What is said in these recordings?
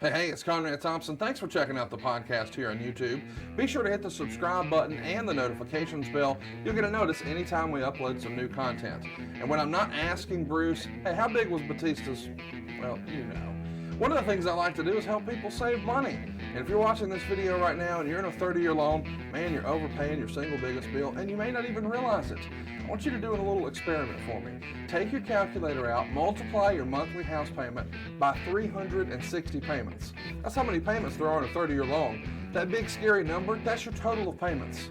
Hey, it's Conrad Thompson. Thanks for checking out the podcast here on YouTube. Be sure to hit the subscribe button and the notifications bell. You'll get a notice anytime we upload some new content. And when I'm not asking Bruce, hey, how big was Batista's? Well, you know. One of the things I like to do is help people save money. And if you're watching this video right now and you're in a 30-year loan, man, you're overpaying your single biggest bill and you may not even realize it. I want you to do a little experiment for me. Take your calculator out, multiply your monthly house payment by 360 payments. That's how many payments there are in a 30-year loan. That big scary number, that's your total of payments.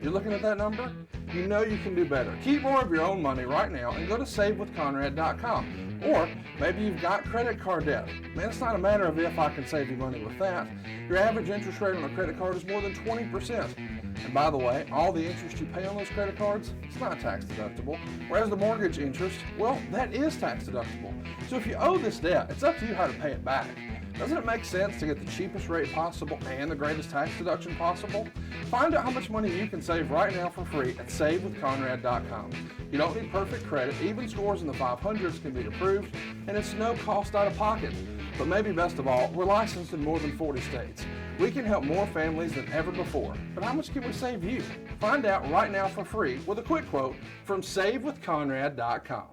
You're looking at that number? You know you can do better. Keep more of your own money right now and go to savewithconrad.com. Or maybe you've got credit card debt. Man, it's not a matter of if I can save you money with that. Your average interest rate on a credit card is more than 20%. And by the way, all the interest you pay on those credit cards, it's not tax deductible. Whereas the mortgage interest, well, that is tax deductible. So if you owe this debt, it's up to you how to pay it back. Doesn't it make sense to get the cheapest rate possible and the greatest tax deduction possible? Find out how much money you can save right now for free at savewithconrad.com. You don't need perfect credit. Even scores in the 500s can be approved, and it's no cost out of pocket. But maybe best of all, we're licensed in more than 40 states. We can help more families than ever before. But how much can we save you? Find out right now for free with a quick quote from savewithconrad.com.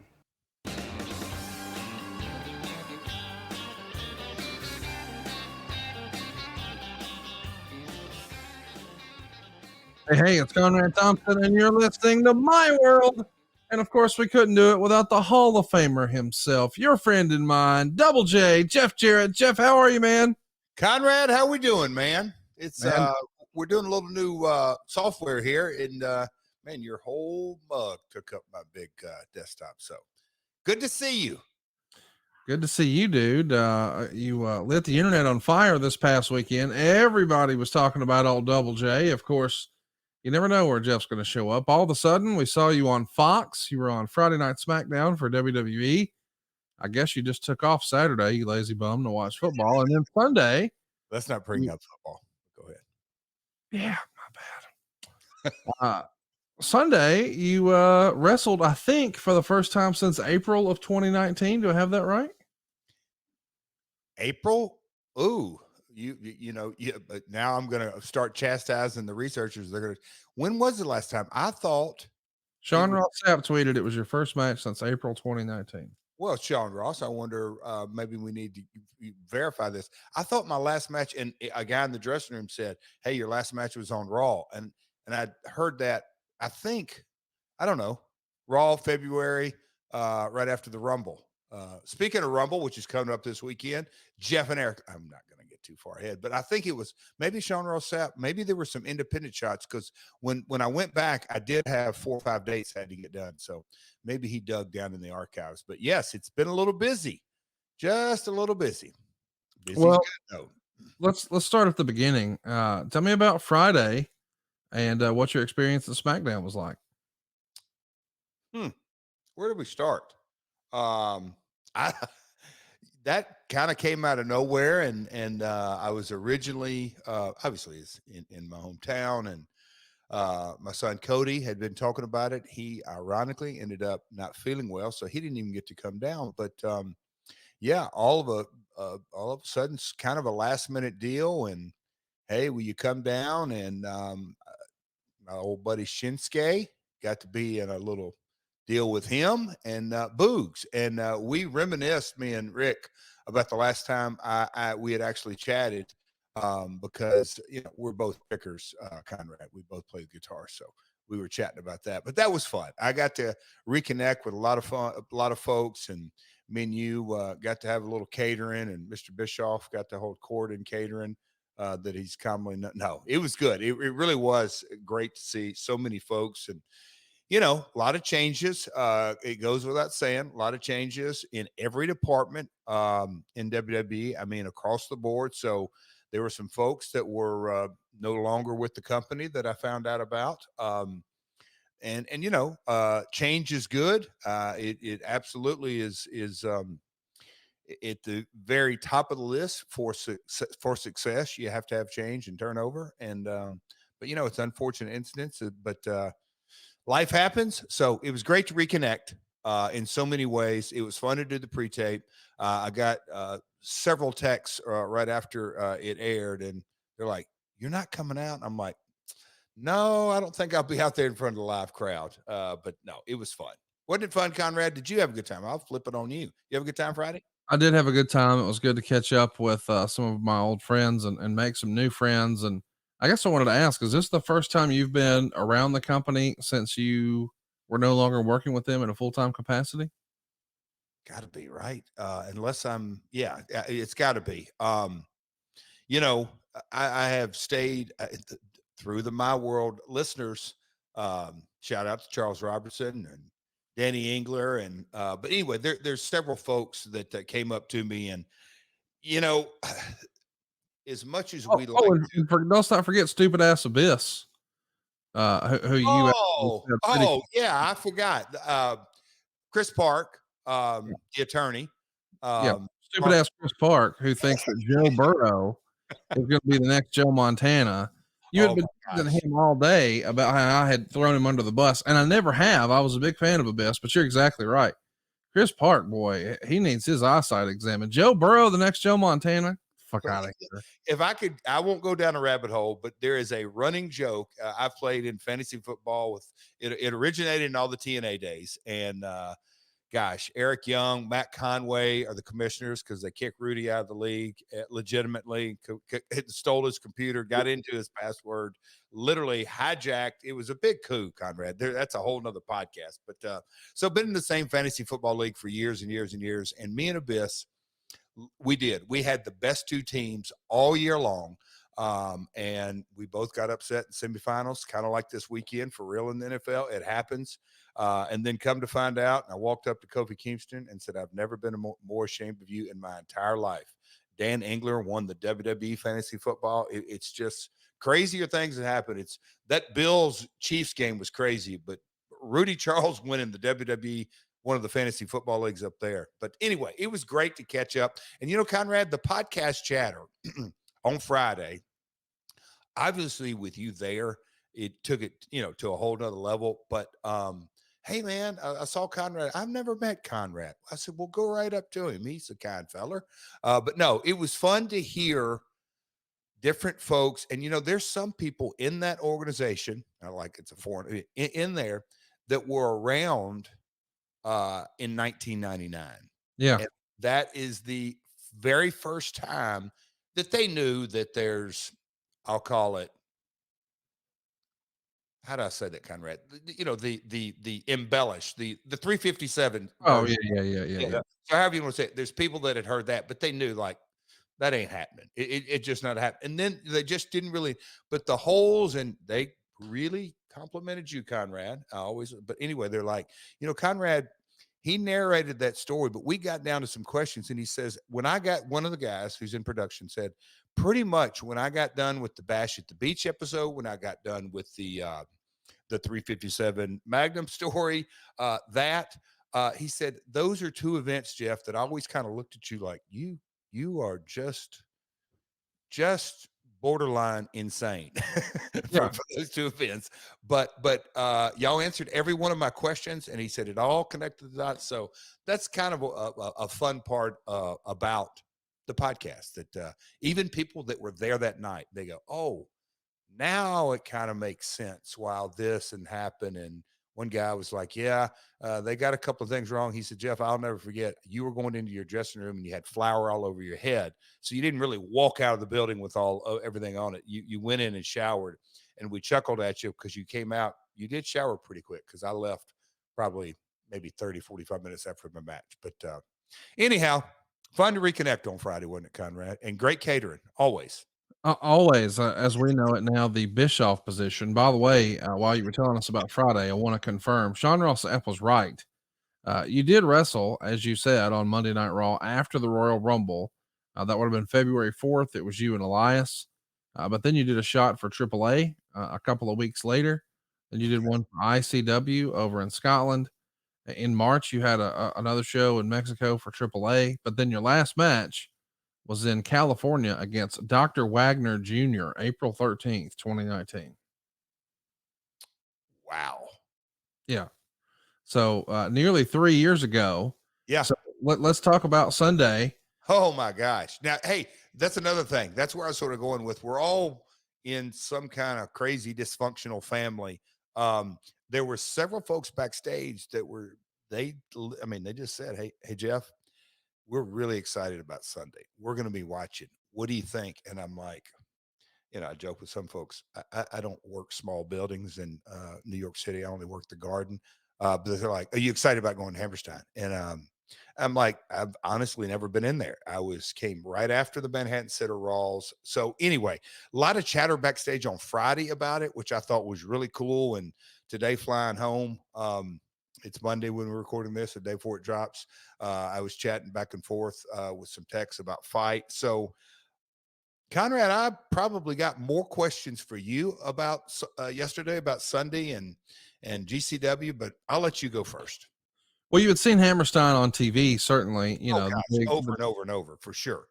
Hey, it's Conrad Thompson, and you're listening to My World. And of course, we couldn't do it without the Hall of Famer himself, your friend and mine, Double J, Jeff Jarrett. Jeff, how are you, man? Conrad, how we doing, man? It's we're doing a little new software here, and man, your whole mug took up my big desktop. So good to see you. Good to see you, dude. You lit the internet on fire this past weekend. Everybody was talking about old Double J. Of course, you never know where Jeff's going to show up. All of a sudden, we saw you on Fox. You were on Friday Night Smackdown for WWE. I guess you just took off Saturday, you lazy bum, to watch football. And then Sunday. Let's not bring up football. Go ahead. Yeah, my bad. Sunday, you wrestled, I think, for the first time since April of 2019. Do I have that right? April? Ooh. You know, but now I'm going to start chastising the researchers. They're going to, when was the last time? I thought Sean Ross Sapp tweeted it was your first match since April 2019. Well, Sean Ross, I wonder, maybe we need to verify this. I thought my last match, and a guy in the dressing room said, "Hey, your last match was on Raw," and I heard that. I think, I don't know, Raw February, right after the Rumble. Speaking of Rumble, which is coming up this weekend, Jeff and Eric. I'm not going to get too far ahead, but I think it was maybe Sean Ross Sapp. Maybe there were some independent shots because when I went back, I did have 4 or 5 dates I had to get done. So maybe he dug down in the archives. But yes, it's been a little busy, just a little busy. Well, let's start at the beginning. Tell me about Friday and what your experience at SmackDown was like. Where did we start? That kind of came out of nowhere, and I was originally obviously it's in my hometown, and my son Cody had been talking about it. He ironically ended up not feeling well, so he didn't even get to come down. But yeah, all of a sudden, it's kind of a last minute deal, and hey, will you come down? And my old buddy Shinsuke got to be in a little deal with him and Boogs, and we reminisced, me and Rick, about the last time we had actually chatted, because you know we're both pickers, Conrad. We both played guitar, so we were chatting about that. But that was fun. I got to reconnect with a lot of folks, and me and you got to have a little catering, and Mr. Bischoff got to hold court in catering. That he's commonly no, it was good. It really was great to see so many folks, and you know, a lot of changes. It goes without saying, a lot of changes in every department in WWE. I mean, across the board. So there were some folks that were no longer with the company that I found out about. And you know, change is good. It absolutely is at the very top of the list for success. You have to have change and turnover. And but you know, it's unfortunate incidents, but life happens. So it was great to reconnect. in so many ways. It was fun to do the pre-tape. I got several texts right after it aired, and they're like, "You're not coming out?" And I'm like, "No, I don't think I'll be out there in front of the live crowd." But no, it was fun. Wasn't it fun, Conrad? Did you have a good time? I'll flip it on you. You have a good time Friday? I did have a good time. It was good to catch up with some of my old friends and make some new friends. And I guess I wanted to ask, is this the first time you've been around the company since you were no longer working with them in a full-time capacity? Got to be right. Unless yeah, it's got to be. You know, I have stayed through the My World listeners. Shout out to Charles Robertson and Danny Engler, and but anyway, there's several folks that came up to me, and you know, as much as we like to. Let's not forget stupid ass Abyss, who you actually Oh, said pretty. oh yeah, I forgot. Chris Park, the attorney. Yeah, Um, stupid Mark, ass Chris Park, who thinks that Joe Burrow is going to be the next Joe Montana. You had oh been my teasing gosh. him all day about how I had thrown him under the bus, and I never have. I was a big fan of Abyss, but you're exactly right. Chris Park, boy, he needs his eyesight examined. Joe Burrow, the next Joe Montana. Fuck But out of here. if I could, I won't go down a rabbit hole, but there is a running joke. I've played in fantasy football with it. It originated in all the TNA days, and gosh, Eric Young, Matt Conway are the commissioners because they kicked Rudy out of the league legitimately, stole his computer, got into his password, literally hijacked. It was a big coup, Conrad. That's a whole nother podcast. But so been in the same fantasy football league for years and years and years. And me and Abyss, we had the best two teams all year long. And we both got upset in semifinals, kind of like this weekend for real in the NFL. It happens. And then come to find out, I walked up to Kofi Kingston and said, I've never been more ashamed of you in my entire life. Dan Engler won the WWE fantasy football. It's just crazier things that happen. It's that Bills Chiefs game was crazy, but Rudy Charles winning the WWE, one of the fantasy football leagues up there. But anyway, it was great to catch up. And Conrad, the podcast chatter on Friday, obviously with you there, it took it, to a whole nother level. But hey man, I saw Conrad. I've never met Conrad. I said, well, go right up to him. He's a kind feller. But no, it was fun to hear different folks. And there's some people in that organization, not like it's a foreign in there, that were around in 1999. Yeah. And that is the very first time that they knew that there's, I'll call it, how do I say that, Conrad? The embellish, the 357 Oh, version. yeah. So however you want to say it, there's people that had heard that, but they knew like that ain't happening. It just not happening. And then they just didn't really, but the holes, and they really complimented you, Conrad. I always, but anyway, they're like, Conrad, he narrated that story, but we got down to some questions, and he says, when I got one of the guys who's in production said, pretty much when I got done with the Bash at the Beach episode, when I got done with the 357 Magnum story, he said, those are two events, Jeff, that I always kind of looked at you like you are just borderline insane for those two events. But y'all answered every one of my questions, and he said it all connected the dots. So that's kind of a fun part about the podcast, that even people that were there that night, they go, oh, now it kind of makes sense while this and happened. And one guy was like, yeah, they got a couple of things wrong. He said, Jeff, I'll never forget, you were going into your dressing room and you had flour all over your head. So you didn't really walk out of the building with everything on it. You went in and showered, and we chuckled at you because you came out. You did shower pretty quick, because I left probably maybe 30, 45 minutes after my match. But anyhow, fun to reconnect on Friday, wasn't it, Conrad? And great catering, always. Always, as we know it now, the Bischoff position. By the way, while you were telling us about Friday, I want to confirm Sean Ross Sapp was right. You did wrestle, as you said, on Monday Night Raw after the Royal Rumble. That would have been February 4th. It was you and Elias. But then you did a shot for AAA a couple of weeks later. Then you did one for ICW over in Scotland. In March, you had another show in Mexico for AAA. But then your last match was in California against Dr. Wagner Jr., April 13th, 2019. Wow. Yeah. So nearly 3 years ago. Yeah. So let's talk about Sunday. Oh my gosh. Now, hey, that's another thing. That's where I was sort of going with. We're all in some kind of crazy dysfunctional family. There were several folks backstage that were they just said, Hey Jeff, we're really excited about Sunday. We're going to be watching. What do you think? And I'm like, I joke with some folks. I don't work small buildings in New York City. I only work the Garden. But they're like, "Are you excited about going to Hammerstein?" And I'm like, I've honestly never been in there. Came right after the Manhattan Center Raws. So anyway, a lot of chatter backstage on Friday about it, which I thought was really cool. And today, flying home, it's Monday when we're recording this, the day before it drops. I was chatting back and forth with some texts about fight. So Conrad, I probably got more questions for you about yesterday about Sunday and GCW, but I'll let you go first. Well, you had seen Hammerstein on TV, certainly. Oh gosh, over and over and over for sure.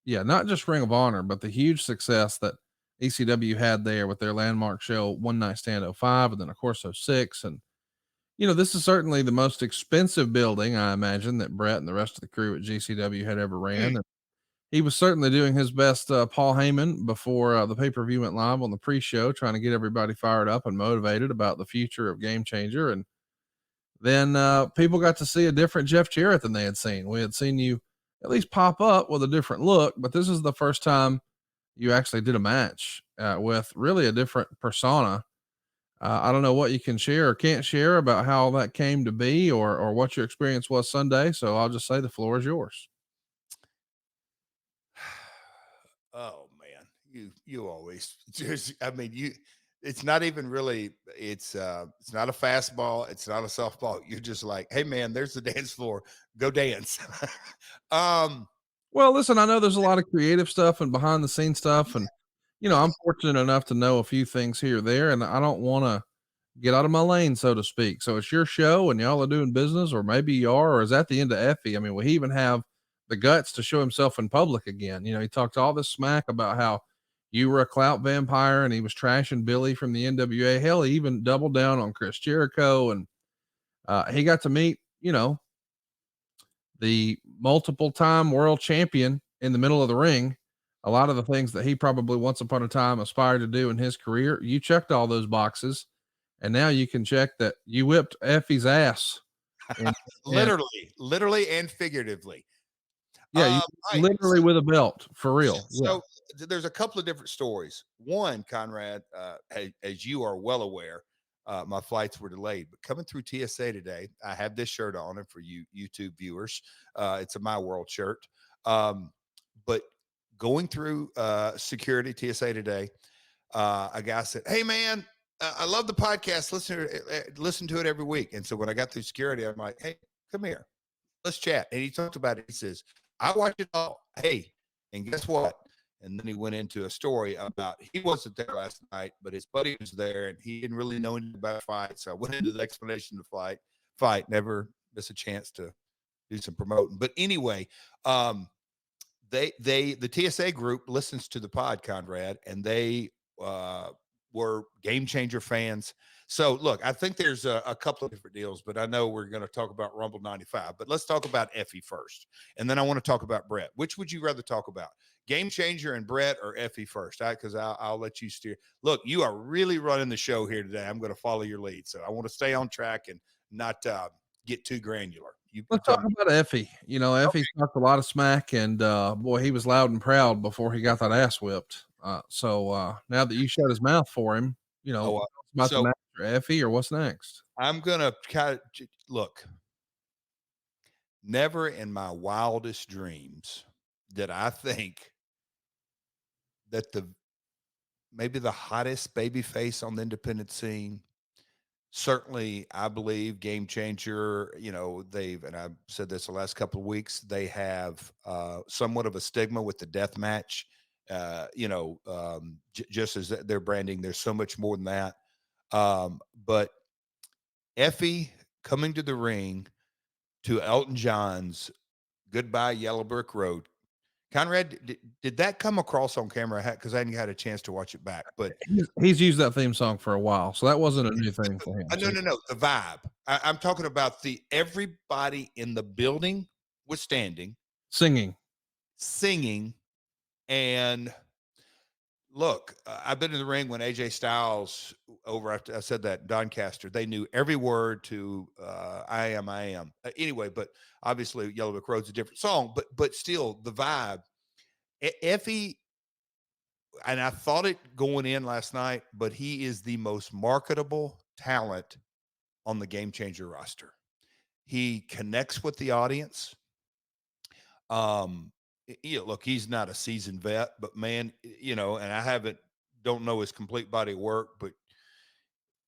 Yeah, not just Ring of Honor, but the huge success that ECW had there with their landmark show One Night Stand 05, and then of course 06. And this is certainly the most expensive building, I imagine, that Brett and the rest of the crew at GCW had ever ran. And he was certainly doing his best, Paul Heyman, before the pay-per-view went live on the pre-show, trying to get everybody fired up and motivated about the future of Game Changer. And then people got to see a different Jeff Jarrett than they had seen. We had seen you at least pop up with a different look, but this is the first time you actually did a match with really a different persona. I don't know what you can share or can't share about how that came to be, or what your experience was Sunday. So I'll just say the floor is yours. Oh man, you always just, it's not even really, it's not a fastball, it's not a softball. You're just like, hey man, there's the dance floor, go dance. Well, listen, I know there's a lot of creative stuff and behind the scenes stuff, and I'm fortunate enough to know a few things here or there, and I don't want to get out of my lane, so to speak. So it's your show and y'all are doing business, or maybe you are, or is that the end of Effy? I mean, will he even have the guts to show himself in public again? He talked all this smack about how you were a clout vampire and he was trashing Billy from the NWA. Hell, he even doubled down on Chris Jericho, and he got to meet, the multiple time world champion in the middle of the ring. A lot of the things that he probably once upon a time aspired to do in his career, you checked all those boxes. And now you can check that you whipped Effy's ass. And, literally and figuratively. Yeah, you literally with a belt, for real. So there's a couple of different stories. One, Conrad, as you are well aware, my flights were delayed, but coming through TSA today, I have this shirt on, and for you YouTube viewers, it's a My World shirt. But going through security TSA today, a guy said, "Hey man, I love the podcast. Listen to it every week." And so when I got through security, I'm like, "Hey, come here, let's chat." And he talked about it. He says, "I watch it all. Hey, and guess what?" And then he went into a story about he wasn't there last night, but his buddy was there, and he didn't really know anything about fight. So I went into the explanation of fight. Never miss a chance to do some promoting. But anyway, the TSA group listens to the pod, Conrad, and they were Game Changer fans. So look, I think there's a couple of different deals, but I know we're going to talk about Rumble 95, but let's talk about Effy first. And then I want to talk about Brett. Which would you rather talk about? Game Changer and Brett, or Effy first? Because I'll let you steer. Look, you are really running the show here today. I'm going to follow your lead. So I want to stay on track and not get too granular. Let's talk about Effy. Effy talked a lot of smack, and boy, he was loud and proud before he got that ass whipped. So now that you shut his mouth for him, about the match for Effy, or what's next? I'm gonna kind of look. Never in my wildest dreams did I think that maybe the hottest baby face on the independent scene. Certainly, I believe Game Changer, and I've said this the last couple of weeks, they have somewhat of a stigma with the death match. Just as their branding, there's so much more than that. But Effy coming to the ring to Elton John's Goodbye Yellow Brick Road, Conrad, did that come across on camera? Because I hadn't had a chance to watch it back. But he's used that theme song for a while, so that wasn't a new thing for him. No. The vibe. I'm talking about everybody in the building was standing, singing, and look, I've been in the ring when AJ Styles over after I said that Doncaster, they knew every word to I am. Anyway, but obviously Yellow Brick Road's a different song, but still the vibe. Effy, and I thought it going in last night, but he is the most marketable talent on the Game Changer roster. He connects with the audience. Look, he's not a seasoned vet, but man, and I don't know his complete body of work, but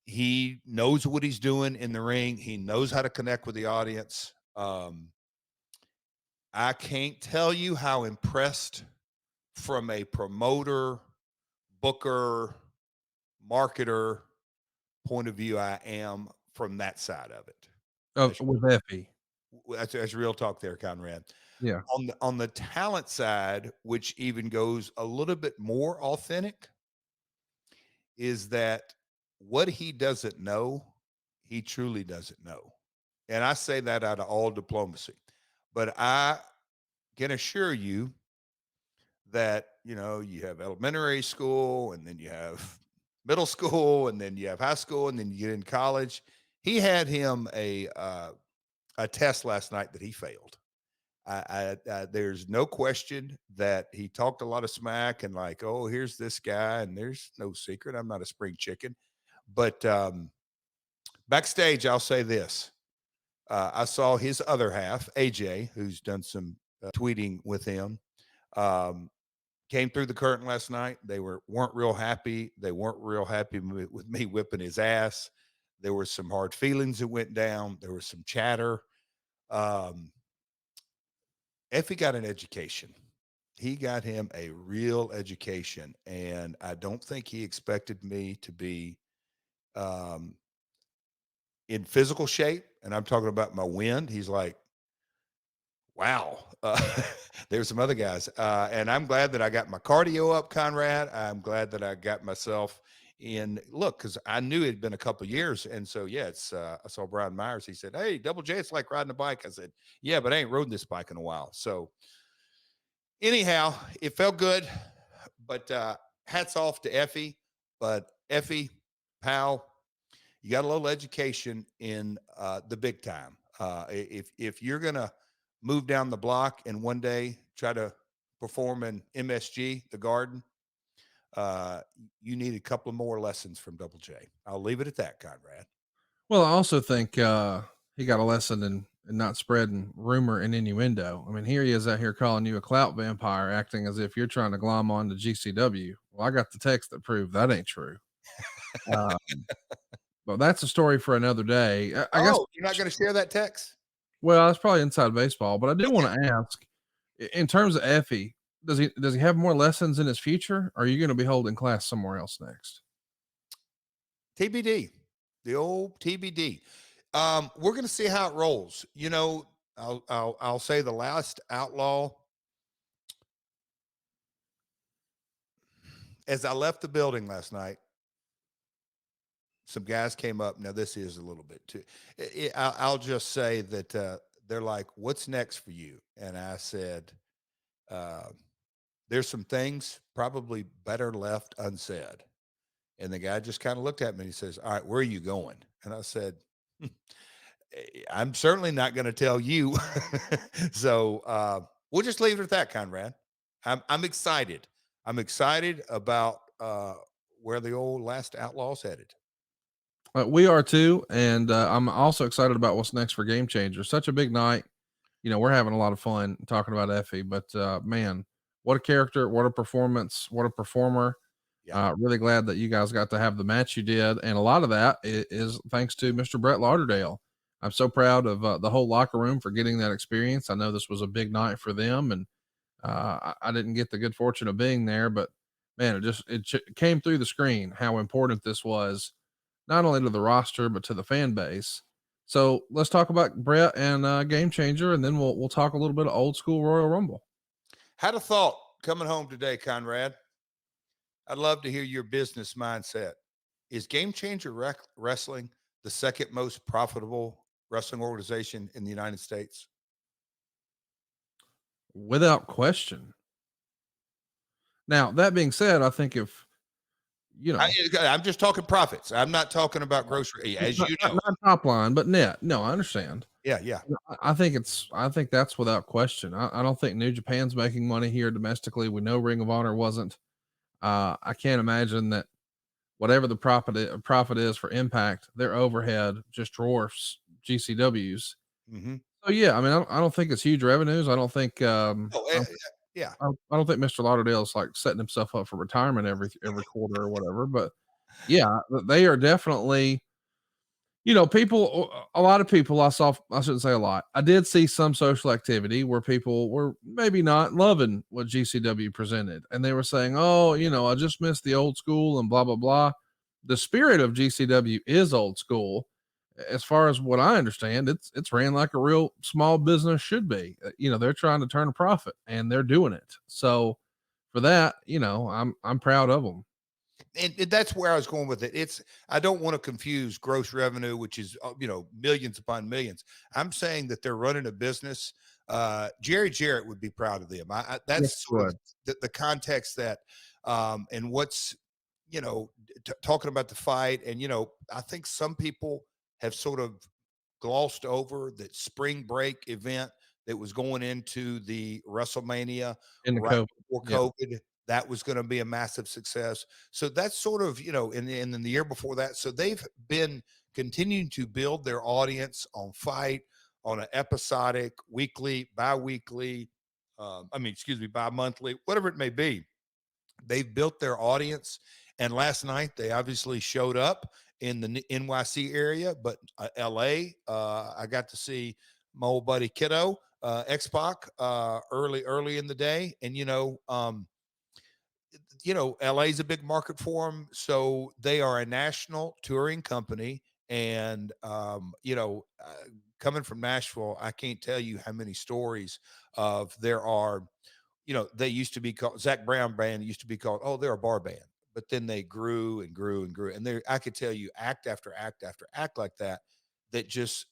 he knows what he's doing in the ring. He knows how to connect with the audience. I can't tell you how impressed from a promoter, booker, marketer point of view I am from that side of it. With Effy. That's real talk there, Conrad. Yeah. On the talent side, which even goes a little bit more authentic, is that what he doesn't know, he truly doesn't know. And I say that out of all diplomacy. But I can assure you that, you have elementary school, and then you have middle school, and then you have high school, and then you get in college. He had him a test last night that he failed. There's no question that he talked a lot of smack and like, oh, here's this guy, and there's no secret, I'm not a spring chicken. But backstage, I'll say this. I saw his other half, AJ, who's done some tweeting with him, came through the curtain last night. They weren't real happy. They weren't real happy with me whipping his ass. There were some hard feelings that went down. There was some chatter. Effy got an education. He got him a real education, and I don't think he expected me to be in physical shape. And I'm talking about my wind. He's like, wow. There's some other guys. And I'm glad that I got my cardio up, Conrad. I'm glad that I got myself in. Look, because I knew it had been a couple of years. And so, yeah, I saw Brian Myers. He said, hey, Double J, it's like riding a bike. I said, yeah, but I ain't ridden this bike in a while. So anyhow, it felt good. But hats off to Effy. But Effy, pal, you got a little education in the big time. If you're going to move down the block and one day try to perform in MSG, the Garden, you need a couple of more lessons from Double J. I'll leave it at that, Conrad. Well, I also think he got a lesson in not spreading rumor and innuendo. I mean, here he is out here calling you a clout vampire, acting as if you're trying to glom on to GCW. Well, I got the text that proved that ain't true. But that's a story for another day. I guess you're not going to share that text? Well, that's probably inside baseball, but I do want to ask, in terms of Effy, does he have more lessons in his future? Or are you going to be holding class somewhere else next? TBD, the old TBD. We're going to see how it rolls. I'll say the last outlaw. As I left the building last night, some guys came up. Now, this is a little bit too. I'll just say that they're like, what's next for you? And I said, there's some things probably better left unsaid. And the guy just kind of looked at me and he says, all right, where are you going? And I said, I'm certainly not going to tell you. So we'll just leave it at that, Conrad. I'm excited. I'm excited about where the old last outlaw's headed. We are too, and I'm also excited about what's next for Game Changer. Such a big night. We're having a lot of fun talking about Effy, but man, what a character, what a performance, what a performer. Yeah. Really glad that you guys got to have the match you did, and a lot of that is thanks to Mr. Brett Lauderdale. I'm so proud of the whole locker room for getting that experience. I know this was a big night for them, and I didn't get the good fortune of being there, but man, it came through the screen how important this was, not only to the roster but to the fan base. So let's talk about Brett and Game Changer, and then we'll talk a little bit of old school Royal Rumble. Had a thought coming home today, Conrad. I'd love to hear your business mindset. Is Game Changer Wrestling the second most profitable wrestling organization in the United States? Without question. Now, that being said, I think if, you know, I'm just talking profits. I'm not talking about grocery, as not, you not, know. not top line, but net. No, I understand. Yeah, yeah. I think that's without question. I don't think New Japan's making money here domestically. We know Ring of Honor wasn't. I can't imagine that whatever the profit is for Impact, their overhead just dwarfs GCW's. Hmm. So yeah, I mean, I don't think it's huge revenues. I don't think Oh, yeah. I don't think Mr. Lauderdale's like setting himself up for retirement every quarter or whatever. But yeah, they are definitely, people, a lot of people I shouldn't say a lot. I did see some social activity where people were maybe not loving what GCW presented. And they were saying, oh, I just miss the old school and blah, blah, blah. The spirit of GCW is old school. As far as what I understand, it's ran like a real small business should be. They're trying to turn a profit and they're doing it. So for that, I'm proud of them. And that's where I was going with it. I don't want to confuse gross revenue, which is millions upon millions. I'm saying that they're running a business. Jerry Jarrett would be proud of them. Yes, That's sort of the context that, and what's talking about the fight, and I think some people have sort of glossed over that spring break event that was going into the WrestleMania in the right COVID. before Yeah. COVID. That was going to be a massive success. So that's sort of, and then the year before that. So they've been continuing to build their audience on fight on an episodic, weekly, bi-weekly, bi-monthly, whatever it may be. They've built their audience. And last night, they obviously showed up in the NYC area, but LA, I got to see my old buddy Kiddo, X-Pac, early in the day. And, LA is a big market for them. So they are a national touring company. And, coming from Nashville, I can't tell you how many stories of there are, they used to be called Zach Brown band used to be called, oh, they're a bar band, but then they grew and grew and grew. And I could tell you act after act after act like that, that just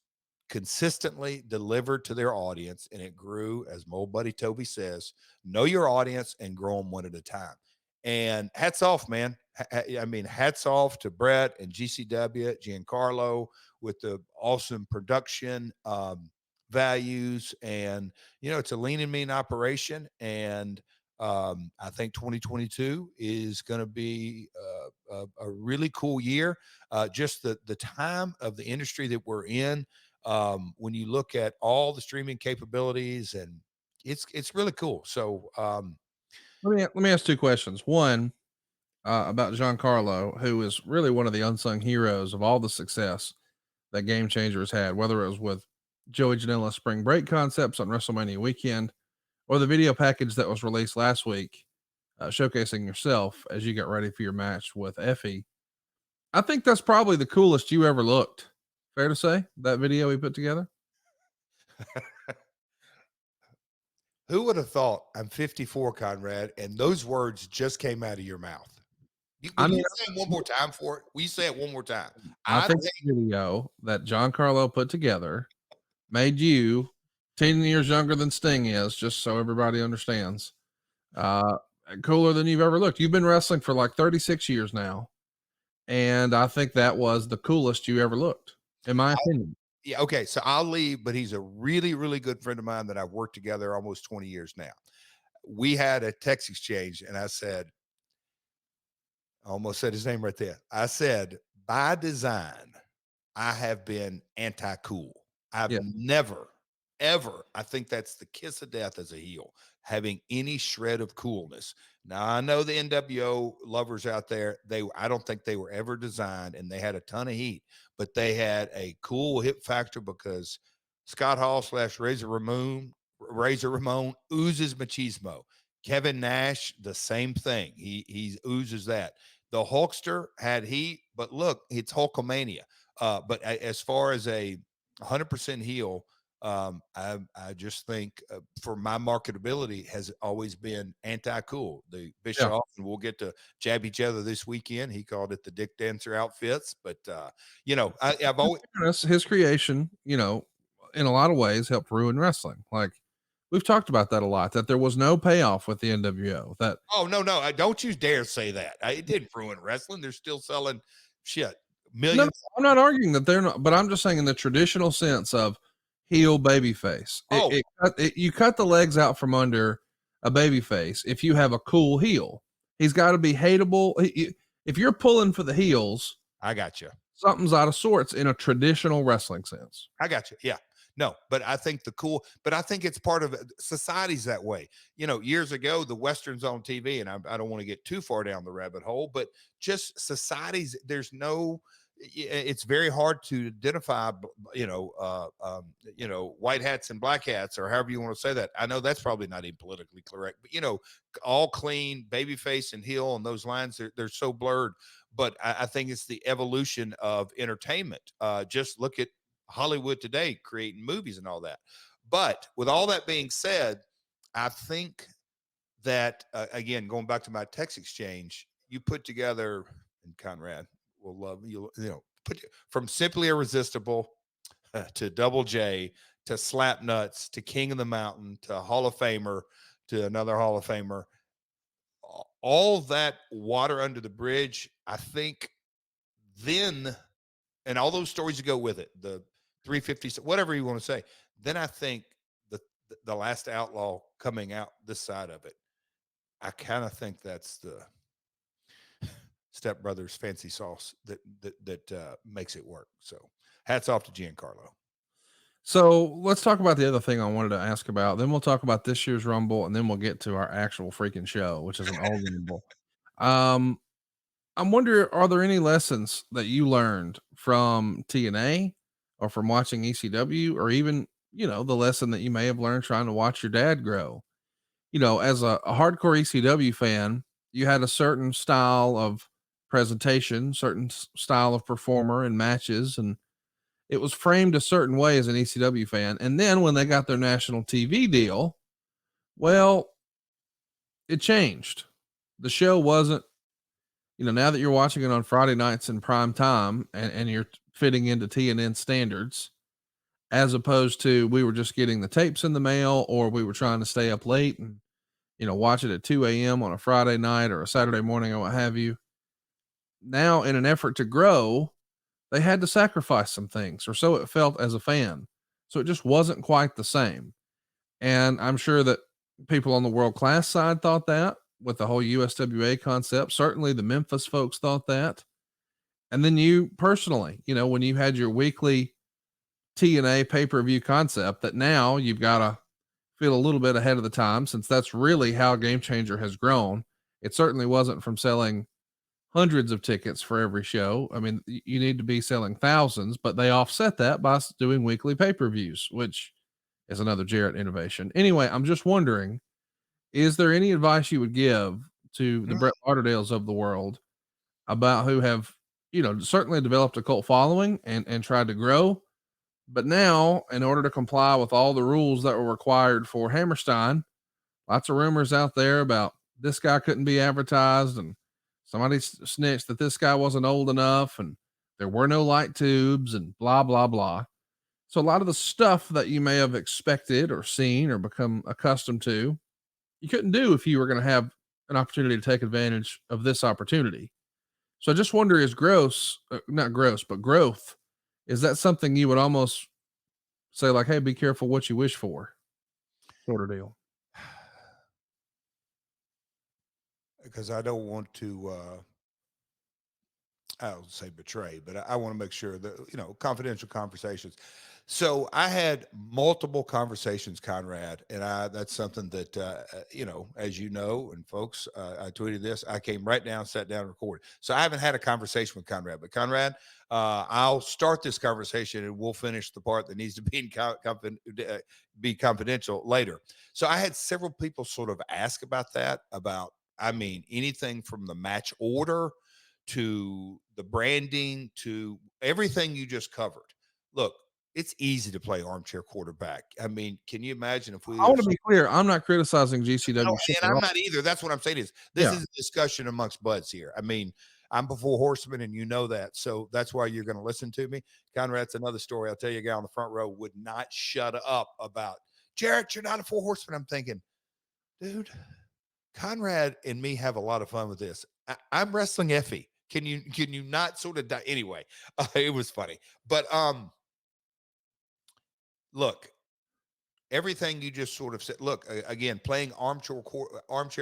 consistently delivered to their audience. And it grew, as my old buddy Toby says, know your audience and grow them one at a time. And hats off, man. I mean, hats off to Brett and GCW, Giancarlo, with the awesome production values. And, it's a lean and mean operation. And I think 2022 is going to be a really cool year. Just the time of the industry that we're in, when you look at all the streaming capabilities, and it's really cool. So, Let me ask two questions. One, about Giancarlo, who is really one of the unsung heroes of all the success that Game Changer has had, whether it was with Joey Janela's Spring Break concepts on WrestleMania weekend or the video package that was released last week, showcasing yourself as you get ready for your match with Effy. I think that's probably the coolest you ever looked. Fair to say, that video we put together? who would have thought? I'm 54, Conrad, and those words just came out of your mouth. Will I you mean, say it one more time for it? Will you say it one more time? I I think think the video that Giancarlo put together made you 10 years younger than Sting is, just so everybody understands. Uh, Cooler than you've ever looked. You've been wrestling for like 36 years now. And I think that was the coolest you ever looked, in my opinion. yeah, okay. So I'll leave, but he's a really, really good friend of mine that I've worked together almost 20 years now. We had a text exchange, and I said, I almost said his name right there. I said, by design, I have been anti-cool. I've Yeah. never, ever, I think that's the kiss of death as a heel, having any shred of coolness. Now I know the NWO lovers out there, I don't think they were ever designed, and they had a ton of heat, but they had a cool hip factor because Scott Hall / Razor Ramon oozes machismo. Kevin Nash, the same thing. He oozes that. The Hulkster had heat, but look, it's Hulkamania. But as far as a 100% heel, I just think for my marketability has always been anti-cool. The Yeah. Bischoff, and we'll get to jab each other this weekend. He called it the Dick Dancer outfits, but you know, I've always His creation, in a lot of ways helped ruin wrestling. Like we've talked about that a lot, that there was no payoff with the NWO. That oh no, I don't you dare say that. It didn't ruin wrestling. They're still selling shit no, millions. I'm not arguing that they're not, but I'm just saying in the traditional sense of heel baby face. Oh, You cut the legs out from under a baby face if you have a cool heel. He's got to be hateable. If you're pulling for the heels, I got you. something's out of sorts in a traditional wrestling sense. I got you. Yeah. No, but I think but I think it's part of society's that way. You know, years ago, the Westerns on TV, and I don't want to get too far down the rabbit hole, but just society's, it's very hard to identify, white hats and black hats, or however you want to say that. I know that's probably not even politically correct, but, all clean, babyface and heel, and those lines, they're so blurred. But I think it's the evolution of entertainment. Just look at Hollywood today, creating movies and all that. But with all that being said, I think that again, going back to my text exchange, you put together, and Conrad will love you. Put from Simply Irresistible to Double J to Slap Nuts to King of the Mountain to Hall of Famer to another Hall of Famer. All that water under the bridge, I think. Then, and all those stories that go with it, the 350, whatever you want to say. Then I think the Last Outlaw coming out this side of it, I kind of think that's the Step Brothers fancy sauce that makes it work. So hats off to Giancarlo. So let's talk about the other thing I wanted to ask about. Then we'll talk about this year's Rumble, and then we'll get to our actual freaking show, which is an old Rumble. Um, I'm wondering, are there any lessons that you learned from TNA or from watching ECW, or even, the lesson that you may have learned trying to watch your dad grow? As a hardcore ECW fan, you had a certain style of presentation, certain style of performer and matches, and it was framed a certain way as an ECW fan. And then when they got their national TV deal, well, it changed. The show wasn't, now that you're watching it on Friday nights in prime time, and you're fitting into TNN standards, as opposed to we were just getting the tapes in the mail, or we were trying to stay up late and, watch it at 2 a.m. on a Friday night or a Saturday morning or what have you. Now, in an effort to grow, they had to sacrifice some things, or so it felt as a fan. So it just wasn't quite the same. And I'm sure that people on the world class side thought that with the whole USWA concept. Certainly the Memphis folks thought that. And then you personally, when you had your weekly TNA pay-per-view concept, that now you've got to feel a little bit ahead of the time, since that's really how Game Changer has grown. It certainly wasn't from selling hundreds of tickets for every show. I mean, you need to be selling thousands, but they offset that by doing weekly pay-per-views, which is another Jarrett innovation. Anyway, I'm just wondering, is there any advice you would give to the Brett Lauderdales of the world about who have, certainly developed a cult following and tried to grow, but now, in order to comply with all the rules that were required for Hammerstein, lots of rumors out there about this guy couldn't be advertised, and somebody snitched that this guy wasn't old enough, and there were no light tubes, and blah, blah, blah. So a lot of the stuff that you may have expected or seen or become accustomed to, you couldn't do if you were going to have an opportunity to take advantage of this opportunity. So I just wonder, is not gross, but growth, is that something you would almost say like, hey, be careful what you wish for, sort of deal? Because I don't want to I don't say betray, but I want to make sure that, confidential conversations. So I had multiple conversations, Conrad, and that's something that, as you know, and folks, I tweeted this, I came right down, sat down, and recorded. So I haven't had a conversation with Conrad, but Conrad, I'll start this conversation and we'll finish the part that needs to be confidential later. So I had several people sort of ask about that, anything from the match order to the branding to everything you just covered. Look, it's easy to play armchair quarterback. I mean, can you imagine if we I want to be clear. I'm not criticizing GCW no, shit and at I'm all. not either. That's what I'm saying is this Yeah. is a discussion amongst buds here. I mean, I'm before horseman and you know that. So that's why you're going to listen to me. Conrad's another story. I'll tell you, a guy on the front row would not shut up about Jarrett, you're not a four horseman. I'm thinking, dude, Conrad and me have a lot of fun with this. I'm wrestling Effy. Can you not sort of die? Anyway, it was funny. But look, everything you just sort of said. Look, again, playing armchair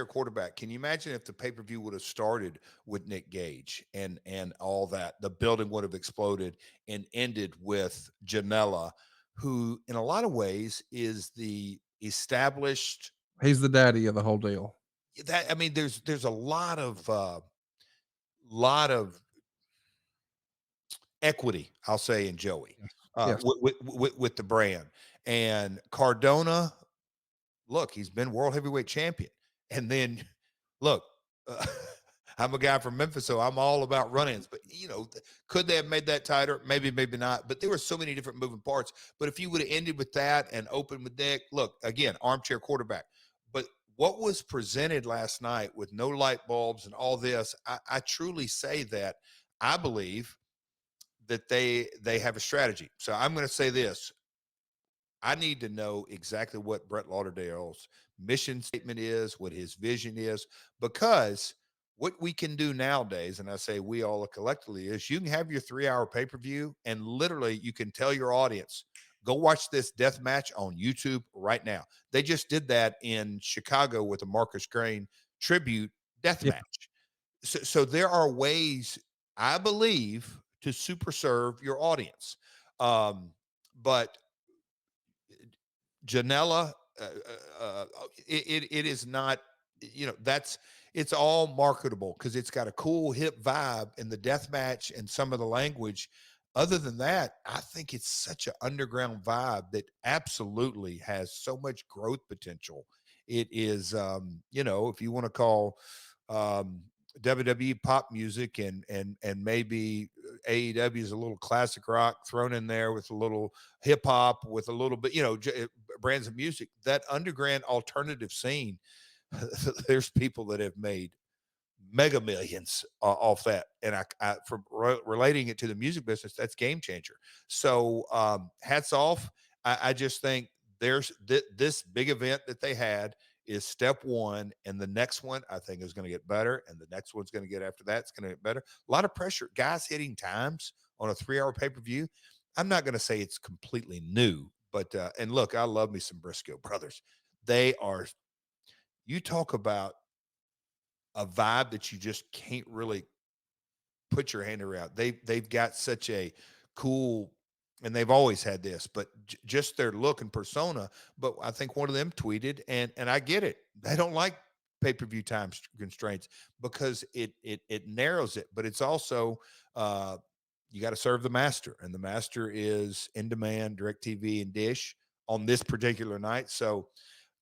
quarterback. Can you imagine if the pay-per-view would have started with Nick Gage and all that? The building would have exploded and ended with Janela, who in a lot of ways is the established. He's the daddy of the whole deal. That I mean, there's a lot of equity, I'll say, in Joey Yes. with the brand. And Cardona, look, he's been world heavyweight champion. And then, look, uh, I'm a guy from Memphis, so I'm all about run-ins. But, could they have made that tighter? Maybe, maybe not. But there were so many different moving parts. But if you would have ended with that and opened with Nick, look, again, armchair quarterback. But what was presented last night with no light bulbs and all this, I truly say that I believe that they have a strategy. So I'm going to say this. I need to know exactly what Brett Lauderdale's mission statement is, what his vision is, because what we can do nowadays, and I say we all collectively, is you can have your 3-hour pay-per-view and literally you can tell your audience, go watch this death match on YouTube right now. They just did that in Chicago with the Marcus Crane tribute death match. So there are ways, I believe, to super serve your audience. But Janela, it is not, it's all marketable because it's got a cool hip vibe in the death match and some of the language. Other than that, I think it's such an underground vibe that absolutely has so much growth potential. It is, if you want to call WWE pop music and maybe AEW is a little classic rock thrown in there with a little hip hop with a little bit, brands of music, that underground alternative scene. There's people that have made mega millions off that. And I from relating it to the music business, that's game changer. So hats off. I just think there's this big event that they had is step one, and the next one I think is going to get better, and the next one's going to get after that. It's going to get better. A lot of pressure, guys hitting times on a 3-hour pay-per-view. I'm not going to say it's completely new, but and look, I love me some Briscoe brothers. They are, you talk about a vibe that you just can't really put your hand around. They've got such a cool, and they've always had this, but just their look and persona. But I think one of them tweeted, and I get it. They don't like pay-per-view time constraints because it narrows it, but it's also you got to serve the master, and the master is in demand, DirecTV and Dish on this particular night. So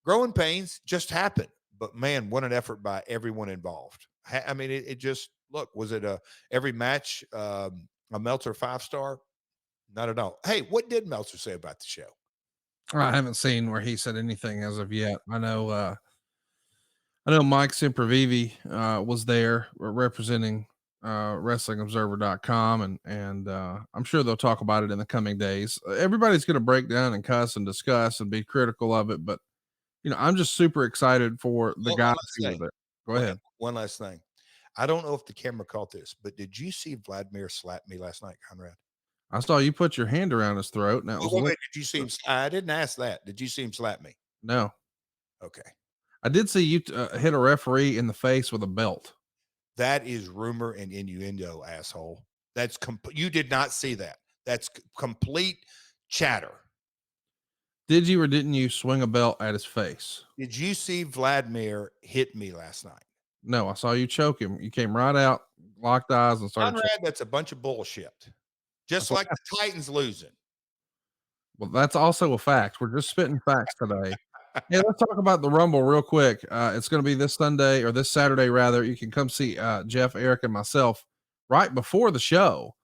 growing pains just happen, but man, what an effort by everyone involved. I mean, it just, look, was it every match a Meltzer 5-star? Not at all. Hey, what did Meltzer say about the show? I haven't seen where he said anything as of yet. I know Mike Sempervive was there representing WrestlingObserver.com, and I'm sure they'll talk about it in the coming days. Everybody's going to break down and cuss and discuss and be critical of it, but I'm just super excited for the guys who were there. Go ahead. One last thing. I don't know if the camera caught this, but did you see Vladimer slap me last night, Conrad? I saw you put your hand around his throat. And wait, did you see him? I didn't ask that. Did you see him slap me? No. Okay. I did see you hit a referee in the face with a belt. That is rumor and innuendo, asshole. That's you did not see that. That's complete chatter. Did you or didn't you swing a belt at his face? Did you see Vladimer hit me last night? No, I saw you choke him. You came right out, locked eyes, and started. Conrad, that's a bunch of bullshit. Just like the Titans losing. Well, that's also a fact. We're just spitting facts today. Hey, let's talk about the Rumble real quick. It's going to be this Sunday, or this Saturday, rather. You can come see Jeff, Eric, and myself right before the show.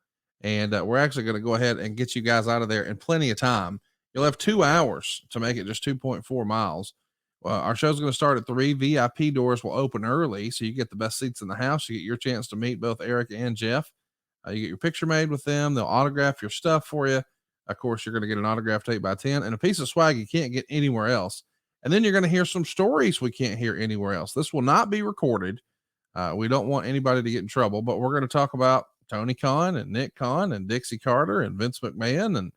And we're actually going to go ahead and get you guys out of there in plenty of time. You'll have 2 hours to make it just 2.4 miles. Our show's going to start at 3. VIP doors will open early, so you get the best seats in the house. You get your chance to meet both Eric and Jeff. You get your picture made with them. They'll autograph your stuff for you. Of course, you're going to get an autographed 8x10 and a piece of swag you can't get anywhere else. And then you're going to hear some stories we can't hear anywhere else. This will not be recorded. We don't want anybody to get in trouble, but we're going to talk about Tony Khan and Nick Khan and Dixie Carter and Vince McMahon. And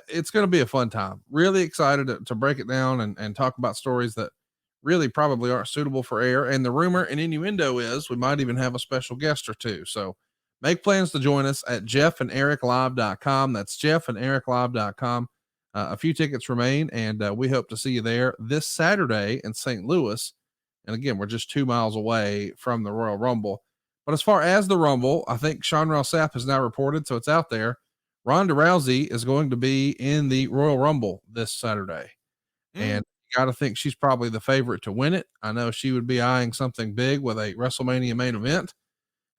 it's going to be a fun time. Really excited to break it down and talk about stories that really probably aren't suitable for air. And the rumor and innuendo is we might even have a special guest or two. So make plans to join us at jeffandericlive.com. That's jeffandericlive.com. A few tickets remain, and we hope to see you there this Saturday in St. Louis. And again, we're just 2 miles away from the Royal Rumble. But as far as the Rumble, I think Sean Ross Sapp has now reported, so it's out there. Ronda Rousey is going to be in the Royal Rumble this Saturday. And you got to think she's probably the favorite to win it. I know she would be eyeing something big with a WrestleMania main event.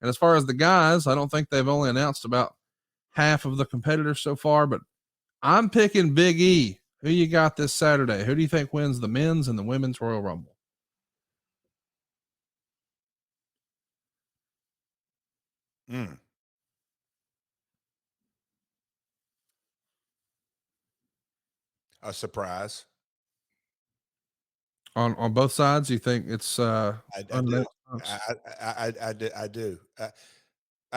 And as far as the guys, I don't think they've only announced about half of the competitors so far, but I'm picking Big E. Who you got this Saturday? Who do you think wins the men's and the women's Royal Rumble? A surprise. On both sides, you think it's I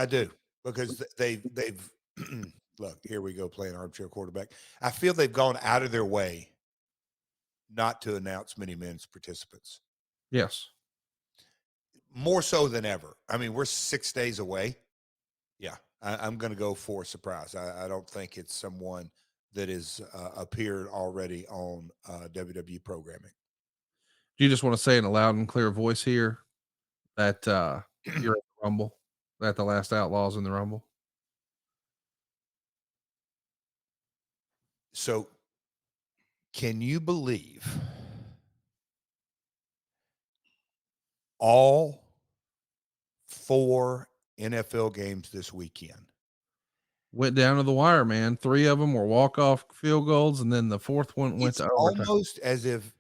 do because they've look, here we go playing armchair quarterback. I feel they've gone out of their way not to announce many men's participants. Yes. More so than ever. I mean, we're 6 days away. Yeah, I'm going to go for a surprise. I don't think it's someone that is appeared already on WWE programming. Do you just want to say in a loud and clear voice here that you're at the Rumble, that the last Outlaws in the Rumble? So, can you believe all 4 NFL games this weekend went down to the wire, man? 3 of them were walk-off field goals, and then the 4th one went to overtime. Almost as if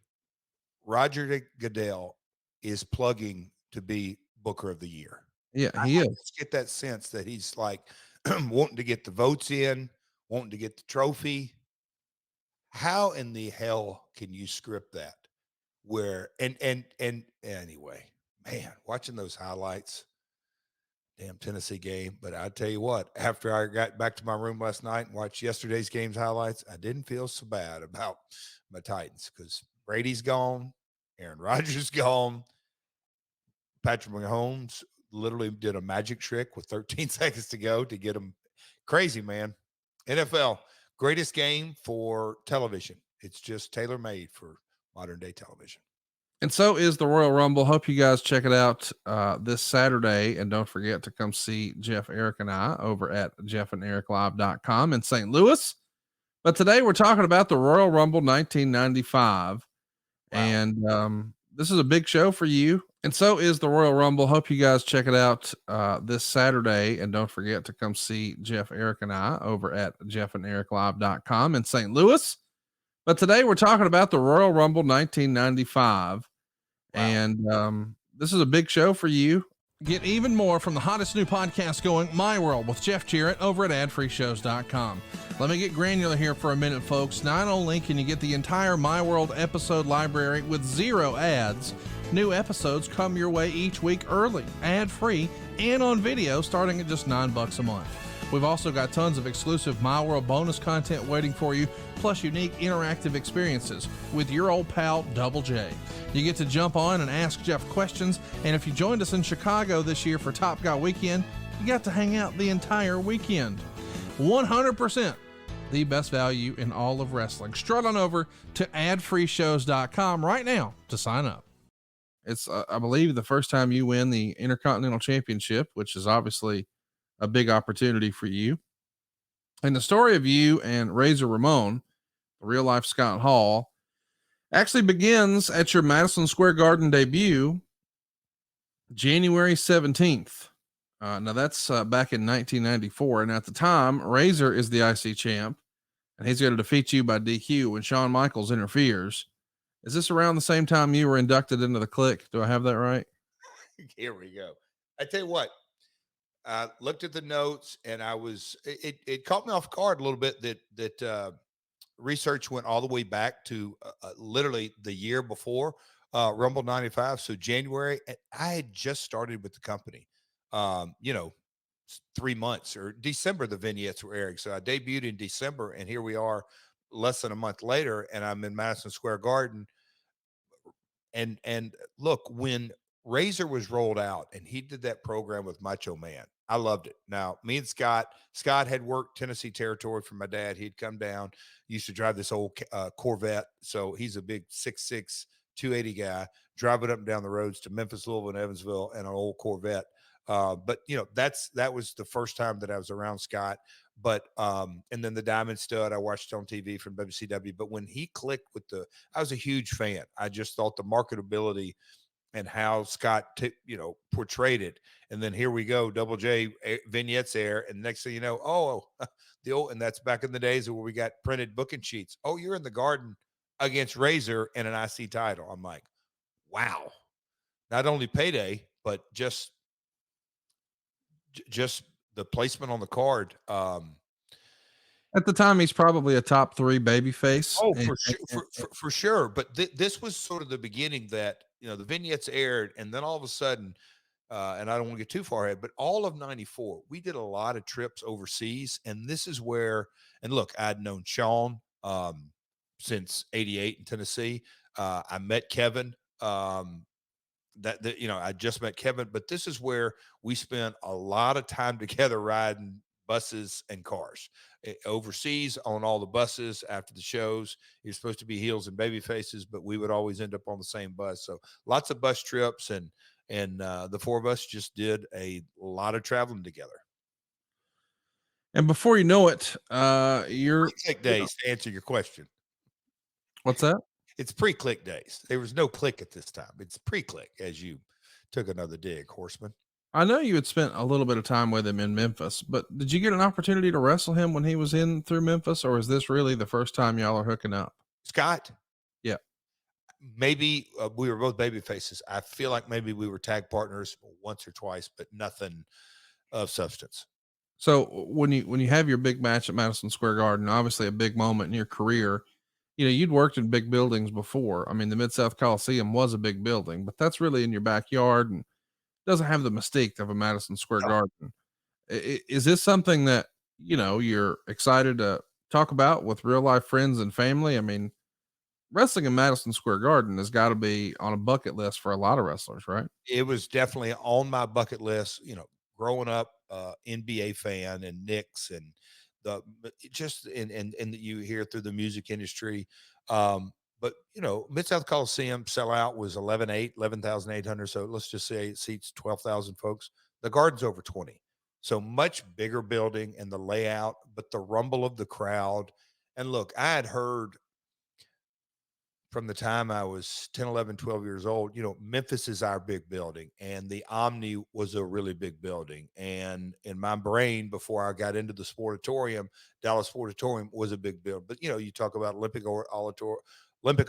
Roger Goodell is plugging to be Booker of the Year. Yeah, he is. I just get that sense that he's like wanting to get the votes in, wanting to get the trophy. How in the hell can you script that? Where and anyway, man, watching those highlights, damn Tennessee game. But I tell you what, after I got back to my room last night and watched yesterday's game's highlights, I didn't feel so bad about my Titans because Brady's gone, Aaron Rodgers gone, Patrick Mahomes literally did a magic trick with 13 seconds to go to get him. Crazy, man. NFL, greatest game for television. It's just tailor-made for modern day television. And so is the Royal Rumble. Hope you guys check it out this Saturday. And don't forget to come see Jeff, Eric, and I over at jeffandericlive.com in St. Louis. But today we're talking about the Royal Rumble 1995. Wow. And this is a big show for you. And so is the Royal Rumble. Hope you guys check it out this Saturday. And don't forget to come see Jeff, Eric, and I over at jeffandericlive.com in St. Louis. But today we're talking about the Royal Rumble 1995. Wow. And this is a big show for you. Get even more from the hottest new podcast going, My World, with Jeff Jarrett over at adfreeshows.com. Let me get granular here for a minute, folks. Not only can you get the entire My World episode library with 0 ads, new episodes come your way each week early, ad-free, and on video starting at just $9 a month. We've also got tons of exclusive My World bonus content waiting for you, plus unique interactive experiences with your old pal, Double J. You get to jump on and ask Jeff questions, and if you joined us in Chicago this year for Top Guy Weekend, you got to hang out the entire weekend. 100% the best value in all of wrestling. Strut on over to adfreeshows.com right now to sign up. It's, I believe, the first time you win the Intercontinental Championship, which is obviously a big opportunity for you. And the story of you and Razor Ramon, the real life Scott Hall, actually begins at your Madison Square Garden debut, January 17th Now that's back in 1994, and at the time, Razor is the IC champ, and he's going to defeat you by DQ when Shawn Michaels interferes. Is this around the same time you were inducted into the clique? Do I have that right? Here we go. I tell you what, I looked at the notes and it caught me off guard a little bit that research went all the way back to literally the year before Rumble 95. So January, and I had just started with the company, 3 months or December, the vignettes were airing. So I debuted in December, and here we are less than a month later, and I'm in Madison Square Garden. And look, when Razor was rolled out and he did that program with Macho Man, I loved it. Now, me and Scott had worked Tennessee territory for my dad. He'd come down, used to drive this old Corvette. So he's a big 6'6", 280 guy, driving up and down the roads to Memphis, Louisville, and Evansville in an old Corvette. But that was the first time that I was around Scott. But and then the Diamond Stud I watched on TV from WCW. But when he clicked with I was a huge fan. I just thought the marketability and how Scott portrayed it. And then here we go, Double J vignettes air, and next thing you know, and that's back in the days where we got printed booking sheets. Oh, you're in the Garden against Razor and an IC title. I'm like, wow, not only payday, but just the placement on the card. At the time, he's probably a top 3 baby face. Oh, for sure, for sure. But this was sort of the beginning that the vignettes aired, and then all of a sudden, and I don't want to get too far ahead, but all of '94, we did a lot of trips overseas, and this is where. And look, I'd known Sean since '88 in Tennessee. I met Kevin. I just met Kevin, but this is where we spent a lot of time together riding buses and cars overseas on all the buses after the shows. You're supposed to be heels and baby faces, but we would always end up on the same bus. So lots of bus trips, and the four of us just did a lot of traveling together. And before you know it, you're Pre-click days, to answer your question. What's that? It's pre-click days. There was no click at this time. It's pre-click, as you took another dig, Horseman. I know you had spent a little bit of time with him in Memphis, but did you get an opportunity to wrestle him when he was in through Memphis, or is this really the first time y'all are hooking up? Scott? Yeah. Maybe we were both baby faces. I feel like maybe we were tag partners once or twice, but nothing of substance. So when you have your big match at Madison Square Garden, obviously a big moment in your career, you'd worked in big buildings before. I mean, the Mid-South Coliseum was a big building, but that's really in your backyard and doesn't have the mystique of a Madison Square Garden. Is this something that, you're excited to talk about with real life friends and family? I mean, wrestling in Madison Square Garden has got to be on a bucket list for a lot of wrestlers, right? It was definitely on my bucket list, growing up, NBA fan and Knicks and and you hear through the music industry. But Mid-South Coliseum sellout was 11,800. So let's just say it seats 12,000 folks. The Garden's over 20. So much bigger building and the layout, but the rumble of the crowd. And look, I had heard from the time I was 10, 11, 12 years old, Memphis is our big building, and the Omni was a really big building. And in my brain, before I got into the Sportatorium, Dallas Sportatorium was a big building. But, you talk about Olympic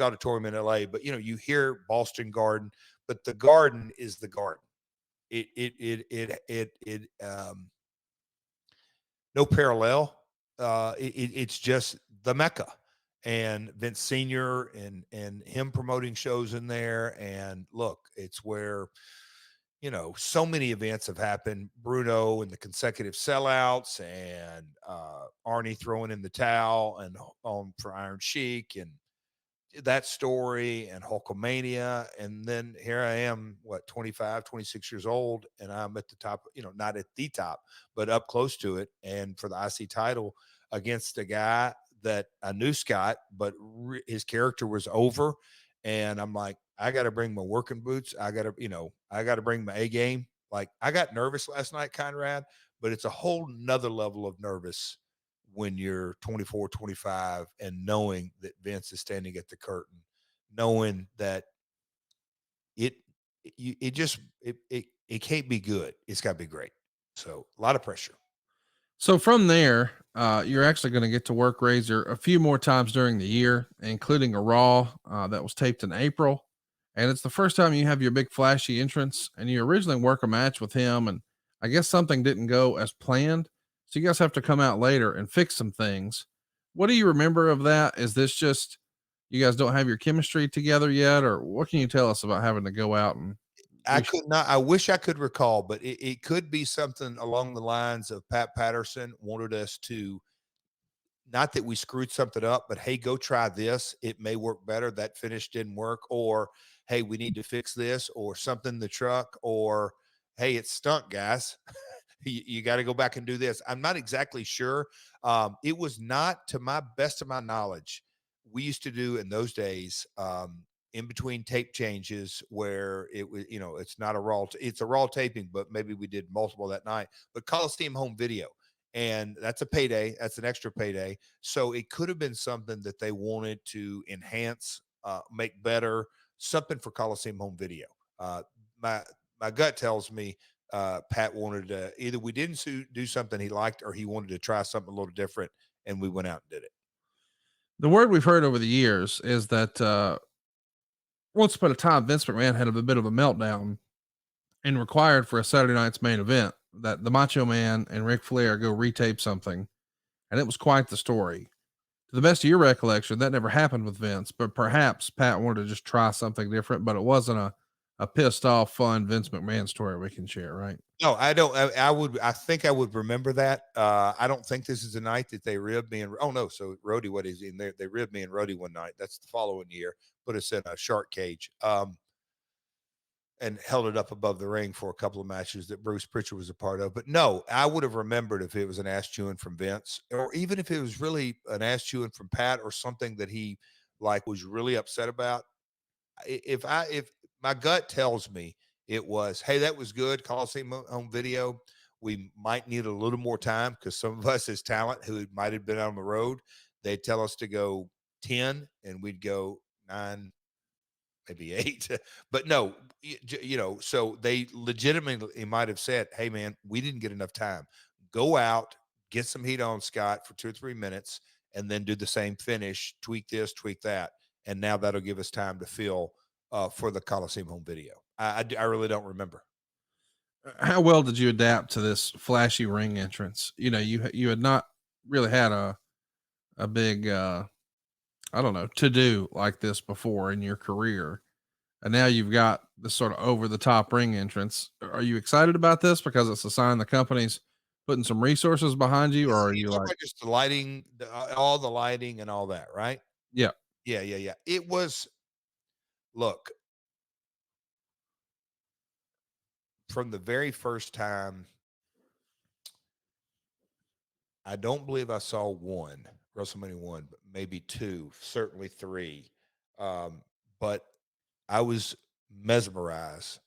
Auditorium in LA, but, you hear Boston Garden, but the Garden is the Garden. No parallel. It's just the Mecca. And Vince Sr. and him promoting shows in there. And look, it's where, so many events have happened. Bruno and the consecutive sellouts, and Arnie throwing in the towel and on for Iron Sheik, and that story, and Hulkamania. And then here I am, 25, 26 years old, and I'm at the top, not at the top, but up close to it. And for the IC title against a guy that I knew, Scott, but his character was over. And I'm like, I got to bring my working boots. I got to bring my A game. Like, I got nervous last night, Conrad, but it's a whole nother level of nervous when you're 24, 25, and knowing that Vince is standing at the curtain, knowing that it can't be good. It's got to be great. So a lot of pressure. So from there, you're actually going to get to work Razor a few more times during the year, including a Raw that was taped in April. And it's the first time you have your big flashy entrance. And you originally work a match with him, and I guess something didn't go as planned. So you guys have to come out later and fix some things. What do you remember of that? Is this just you guys don't have your chemistry together yet, or what can you tell us about having to go out and I could not. I wish I could recall, but it could be something along the lines of Pat Patterson wanted us to, not that we screwed something up, but hey, go try this. It may work better. That finish didn't work. Or hey, we need to fix this, or something in the truck, or hey, it stunk, guys. You got to go back and do this. I'm not exactly sure. It was not, to my best of my knowledge, we used to do in those days, in between tape changes where it was, it's not a raw, it's a raw taping, but maybe we did multiple that night, but Coliseum home video. And that's a payday. That's an extra payday. So it could have been something that they wanted to enhance, make better, something for Coliseum home video. My, my gut tells me Pat wanted to, either we didn't do something he liked, or he wanted to try something a little different, and we went out and did it. The word we've heard over the years is that once upon a time, Vince McMahon had a bit of a meltdown and required for a Saturday night's main event that the Macho Man and Ric Flair go retape something. And it was quite the story. To the best of your recollection, that never happened with Vince, but perhaps Pat wanted to just try something different, but it wasn't a pissed off, fun Vince McMahon story we can share, right? No, I don't. I think I would remember that. I don't think this is the night that they ribbed me and, oh no. So Roadie, what is in there? They ribbed me and Roadie one night. That's the following year, put us in a shark cage. And held it up above the ring for a couple of matches that Bruce Pritchard was a part of. But no, I would have remembered if it was an ass chewing from Vince, or even if it was really an ass chewing from Pat, or something that he like was really upset about. If my gut tells me it was, hey, that was good, Coliseum home video, we might need a little more time, because some of us as talent who might have been on the road, they'd tell us to go 10 and we'd go 9, maybe 8. But no, so they legitimately might have said, hey man, we didn't get enough time, go out, get some heat on Scott for 2 or 3 minutes, and then do the same finish, tweak this, tweak that, and now that'll give us time to fill for the Coliseum home video. I really don't remember. How well did you adapt to this flashy ring entrance? You had not really had a big I don't know, to do like this before in your career. And now you've got this sort of over the top ring entrance. Are you excited about this because it's a sign the company's putting some resources behind you, or are You you talk like, about just the lighting, all the lighting and all that, right? yeah, Yeah. It was, look, from the very first time, I don't believe I saw one WrestleMania 1, but maybe 2, certainly 3. But I was mesmerized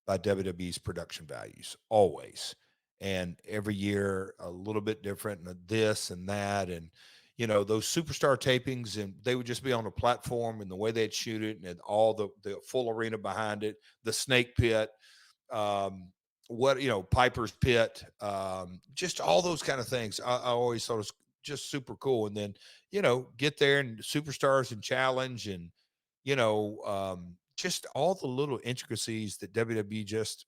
by WWE's production values always. And every year a little bit different, and this and that. And, those superstar tapings, and they would just be on a platform, and the way they'd shoot it, and all the full arena behind it, the snake pit, um, Piper's Pit, just all those kind of things. I always thought it was just super cool. And then, get there and superstars and challenge, and, just all the little intricacies that WWE just,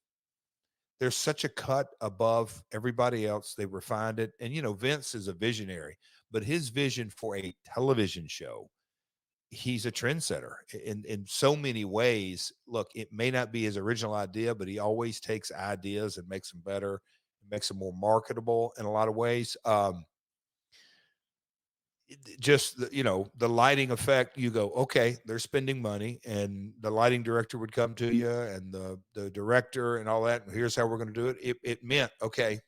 there's such a cut above everybody else. They refined it. And, Vince is a visionary, but his vision for a television show, he's a trendsetter in so many ways. Look, it may not be his original idea, but he always takes ideas and makes them better, makes them more marketable in a lot of ways. Just the lighting effect, you go, okay, they're spending money, and the lighting director would come to you, and the director and all that, and here's how we're going to do it. It meant, okay,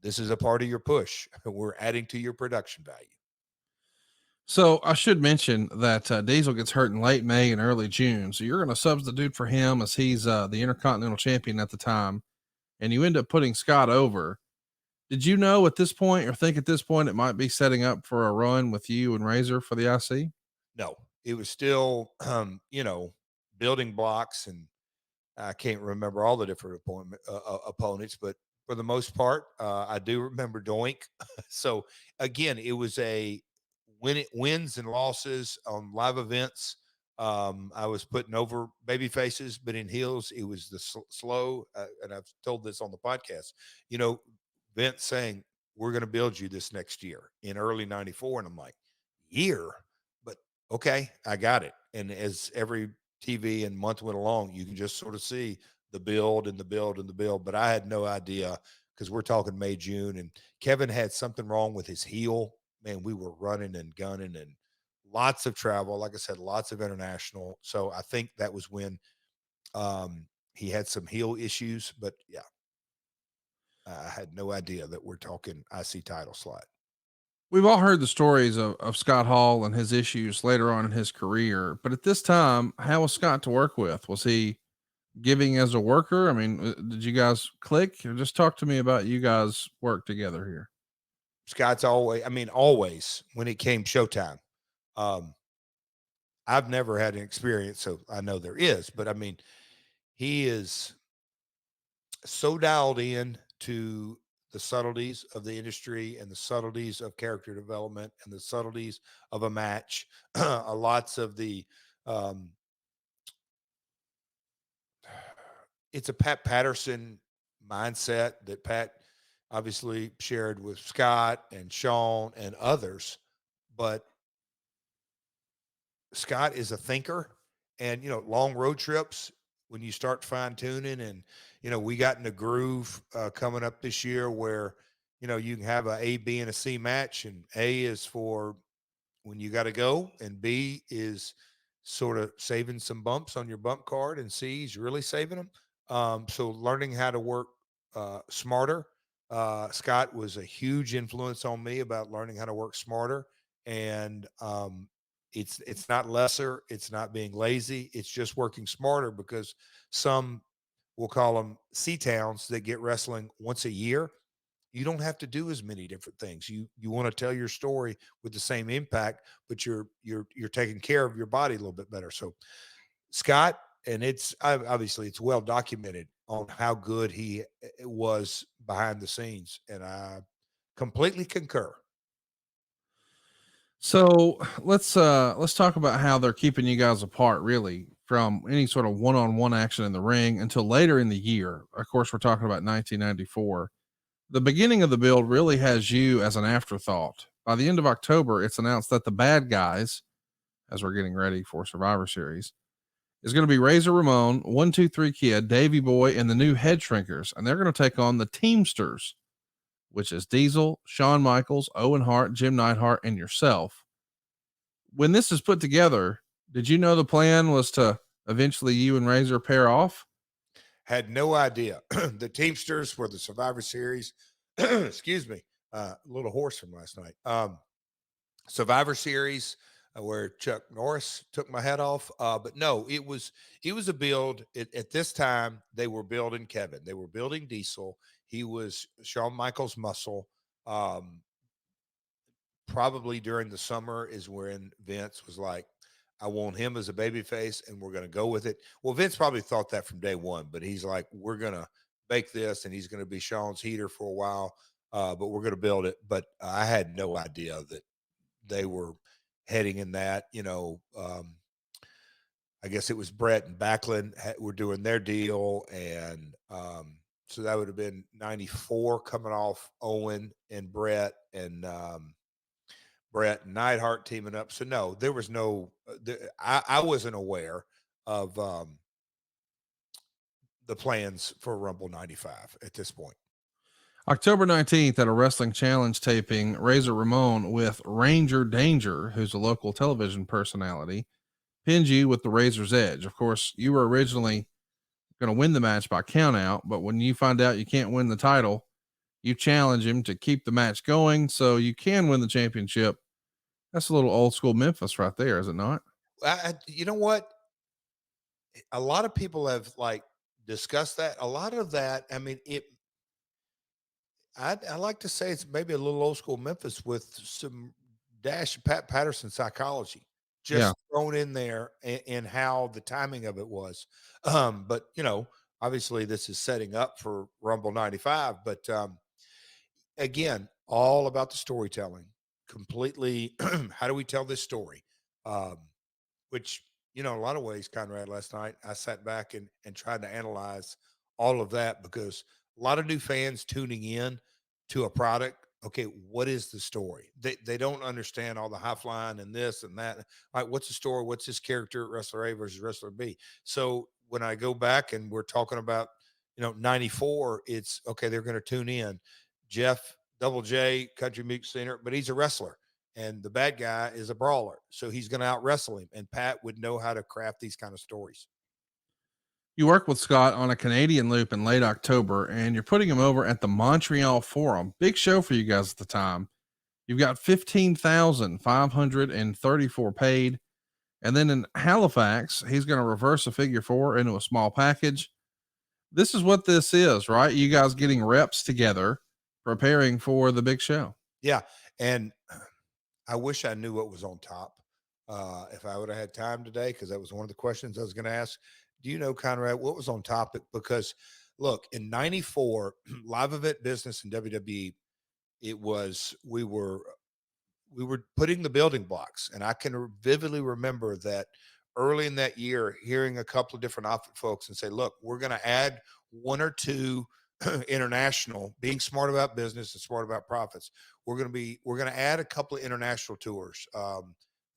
this is a part of your push. We're adding to your production value. so I should mention that Diesel gets hurt in late May and early June. So you're going to substitute for him as he's the Intercontinental Champion at the time. And you end up putting Scott over. Did you know at this point, or think at this point, it might be setting up for a run with you and Razor for the IC? No, it was still, building blocks, and I can't remember all the different opponents, but for the most part. I do remember Doink. So again, it was a wins and losses on live events. I was putting over baby faces, but in heels, it was the slow. And I've told this on the podcast. You know, Vince saying we're going to build you this next year in early '94, and I'm like, year, but okay, I got it. And as every TV and month went along, you can just sort of see the build and the build and the build. But I had no idea because we're talking May, June, and Kevin had something wrong with his heel. Man, we were running and gunning and lots of travel. Like I said, lots of international. So I think that was when he had some heel issues. But yeah, I had no idea that we're talking IC title slot. We've all heard the stories of Scott Hall and his issues later on in his career, but at this time, how was Scott to work with? Was he giving as a worker? I mean, did you guys click? Or just talk to me about you guys work together here. Scott's always, I mean, always when it came showtime. Um, I've never had an experience, so I know there is, but I mean, he is so dialed in to the subtleties of the industry and the subtleties of character development and the subtleties of a match. Lots of the, um, it's a Pat Patterson mindset that Pat obviously shared with Scott and Sean and others, but Scott is a thinker, and long road trips, when you start fine tuning, and we got in a groove coming up this year where you can have a B and a C match, and A is for when you got to go, and B is sort of saving some bumps on your bump card, and C is really saving them. So learning how to work smarter. Scott was a huge influence on me about learning how to work smarter, and it's not lesser, it's not being lazy, it's just working smarter because some, we'll call them C towns, that get wrestling once a year. You don't have to do as many different things. You want to tell your story with the same impact, but you're taking care of your body a little bit better. So Scott, and obviously it's well documented on how good he was behind the scenes, and I completely concur. So let's talk about how they're keeping you guys apart, really, from any sort of one-on-one action in the ring until later in the year. Of course, we're talking about 1994. The beginning of the build really has you as an afterthought. By the end of October, it's announced that the bad guys, as we're getting ready for Survivor Series, is going to be Razor Ramon, 123 Kid, Davey Boy, and the new Head Shrinkers, and they're going to take on the Teamsters, which is Diesel, Shawn Michaels, Owen Hart, Jim Neidhart, and yourself. When this is put together, did you know the plan was to eventually you and Razor pair off? Had no idea. The Teamsters were the Survivor Series. Excuse me, a little hoarse from last night. Survivor Series, where Chuck Norris took my head off. But no, it was a build. At this time, they were building Kevin. They were building Diesel. He was Shawn Michaels' muscle. Um, Probably during the summer is when Vince was like, I want him as a baby face, and we're going to go with it. Well, Vince probably thought that from day one, but he's like, we're going to bake this, and he's going to be Sean's heater for a while, but we're going to build it. But I had no idea that they were heading in that. I guess it was Brett and Backlund were doing their deal, and so that would have been '94, coming off Owen and Brett and Neidhart teaming up. So no, there was no. I wasn't aware of the plans for Rumble '95 at this point. October 19th at a wrestling challenge taping, Razor Ramon with Ranger Danger, who's a local television personality, pins you with the Razor's Edge. Of course, you were originally going to win the match by countout, but when you find out you can't win the title, you challenge him to keep the match going so you can win the championship. That's a little old school Memphis right there, is it not? You know what? A lot of people have like discussed that. A lot of that. I mean, it. I like to say it's maybe a little old school Memphis with some dash of Pat Patterson psychology Yeah. just thrown in there, and how the timing of it was. But Obviously, this is setting up for Rumble 95, but again, all about the storytelling. Completely, how do we tell this story? Um, which, in a lot of ways, Conrad, last night, I sat back and tried to analyze all of that because a lot of new fans tuning in to a product. Okay, what is the story? They don't understand all the high flying and this and that. All right, what's the story? What's this character, wrestler A versus wrestler B? So when I go back and we're talking about, 94, it's okay, they're going to tune in. Jeff Double J, country music singer, but he's a wrestler and the bad guy is a brawler. So he's going to out wrestle him. And Pat would know how to craft these kind of stories. You work with Scott on a Canadian loop in late October, and you're putting him over at the Montreal Forum. Big show for you guys at the time. You've got 15,534 paid. And then in Halifax, he's going to reverse a figure four into a small package. This is what this is, right? You guys getting reps together, preparing for the big show. Yeah. And I wish I knew what was on top. If I would have had time today, because that was one of the questions I was going to ask. Do you know, Conrad, what was on top? Because look, in 94, live event business in WWE, we were putting the building blocks. And I can vividly remember that early in that year, hearing a couple of different outfit folks and say, look, we're going to add one or two international, being smart about business and smart about profits. We're going to add a couple of international tours.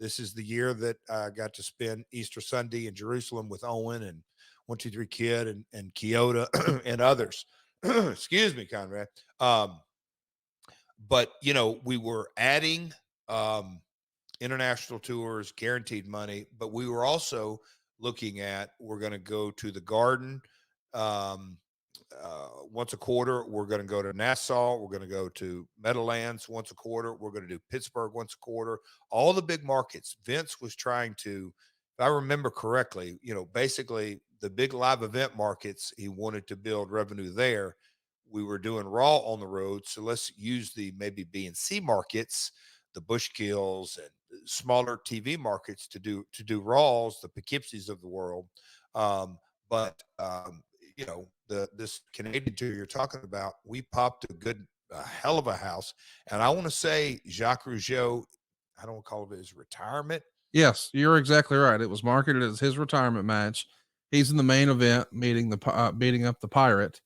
This is the year that I got to spend Easter Sunday in Jerusalem with Owen and 123 Kid and Kyoto and others. Excuse me, Conrad. But we were adding international tours, guaranteed money, but we were also looking at, we're going to go to the Garden once a quarter. We're going to go to Nassau. We're going to go to Meadowlands once a quarter. We're going to do Pittsburgh once a quarter. All the big markets. Vince was trying to, if I remember correctly, basically the big live event markets, he wanted to build revenue there. We were doing Raw on the road, so let's use the maybe B and C markets, the Bushkills and smaller TV markets to do Raws, the Poughkeepsies of the world. But this Canadian tour you're talking about, we popped a hell of a house. And I want to say Jacques Rougeau, I don't call it his retirement. Yes, you're exactly right. It was marketed as his retirement match. He's in the main event, beating up the Pirate.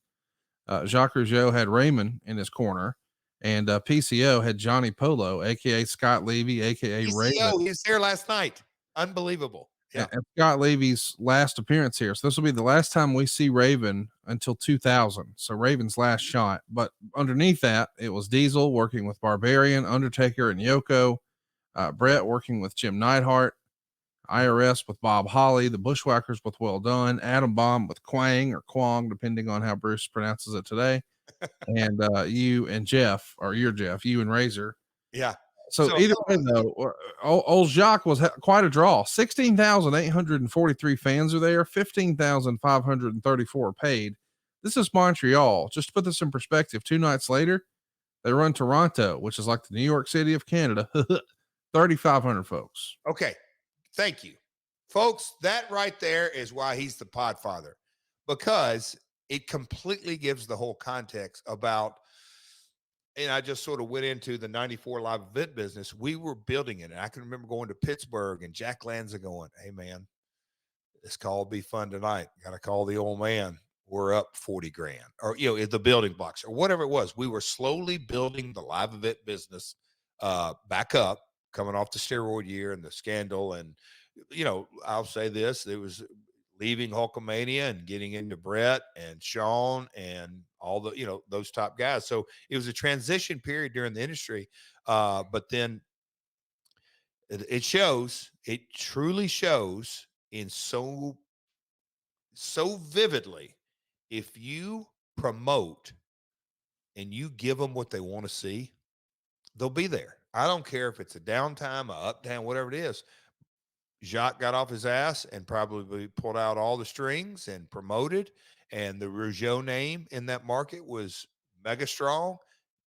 Jacques Rougeau had Raymond in his corner, and PCO had Johnny Polo, aka Scott Levy, aka Raven. PCO, he was there last night. Unbelievable. Yeah. And Scott Levy's last appearance here. So this will be the last time we see Raven until 2000. So Raven's last shot. But underneath that, it was Diesel working with Barbarian, Undertaker, and Yoko. Brett working with Jim Neidhart. IRS with Bob Holly. The Bushwhackers with Well Done. Adam Bomb with Quang or Quang, depending on how Bruce pronounces it today. And you and Jeff, or you're Jeff, you and Razor. Yeah. So either way, though, old Jacques was quite a draw. 16,843 fans are there. 15,534 are paid. This is Montreal. Just to put this in perspective, 2 nights later, they run Toronto, which is like the New York City of Canada. 3,500 folks. Okay. Thank you. Folks, that right there is why he's the podfather, because it completely gives the whole context about, and I just sort of went into the 94 live event business. We were building it. And I can remember going to Pittsburgh and Jack Lanza going, hey, man, this call will be fun tonight. Got to call the old man. We're up 40 grand or, the building blocks or whatever it was. We were slowly building the live event business back up, coming off the steroid year and the scandal. And, I'll say this, it was leaving Hulkamania and getting into Brett and Sean and all the, those top guys. So it was a transition period during the industry. But then it truly shows in so vividly. If you promote and you give them what they want to see, they'll be there. I don't care if it's a downtime, a uptown, whatever it is. Jacques got off his ass and probably pulled out all the strings and promoted. And the Rougeau name in that market was mega strong.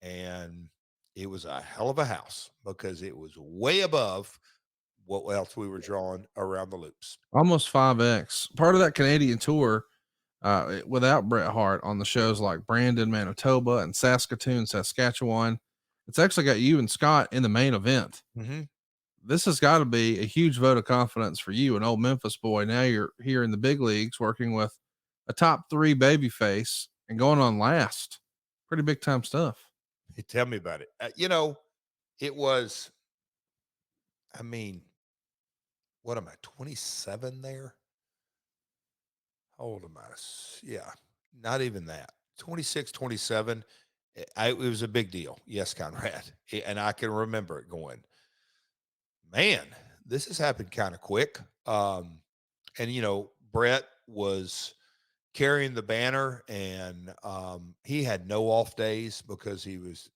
And it was a hell of a house because it was way above what else we were drawing around the loops. Almost 5X. Part of that Canadian tour, without Bret Hart on the shows like Brandon, Manitoba, and Saskatoon, Saskatchewan. It's actually got you and Scott in the main event. Mm-hmm. This has got to be a huge vote of confidence for you, an old Memphis boy. Now you're here in the big leagues working with a top 3 babyface and going on last. Pretty big time stuff. Hey, tell me about it. It was, I mean, what am I, 27 there? How old am I? Yeah, not even that. 26, 27. It was a big deal. Yes, Conrad. And I can remember it going, man, this has happened kind of quick. And Brett was carrying the banner, and he had no off days because he was,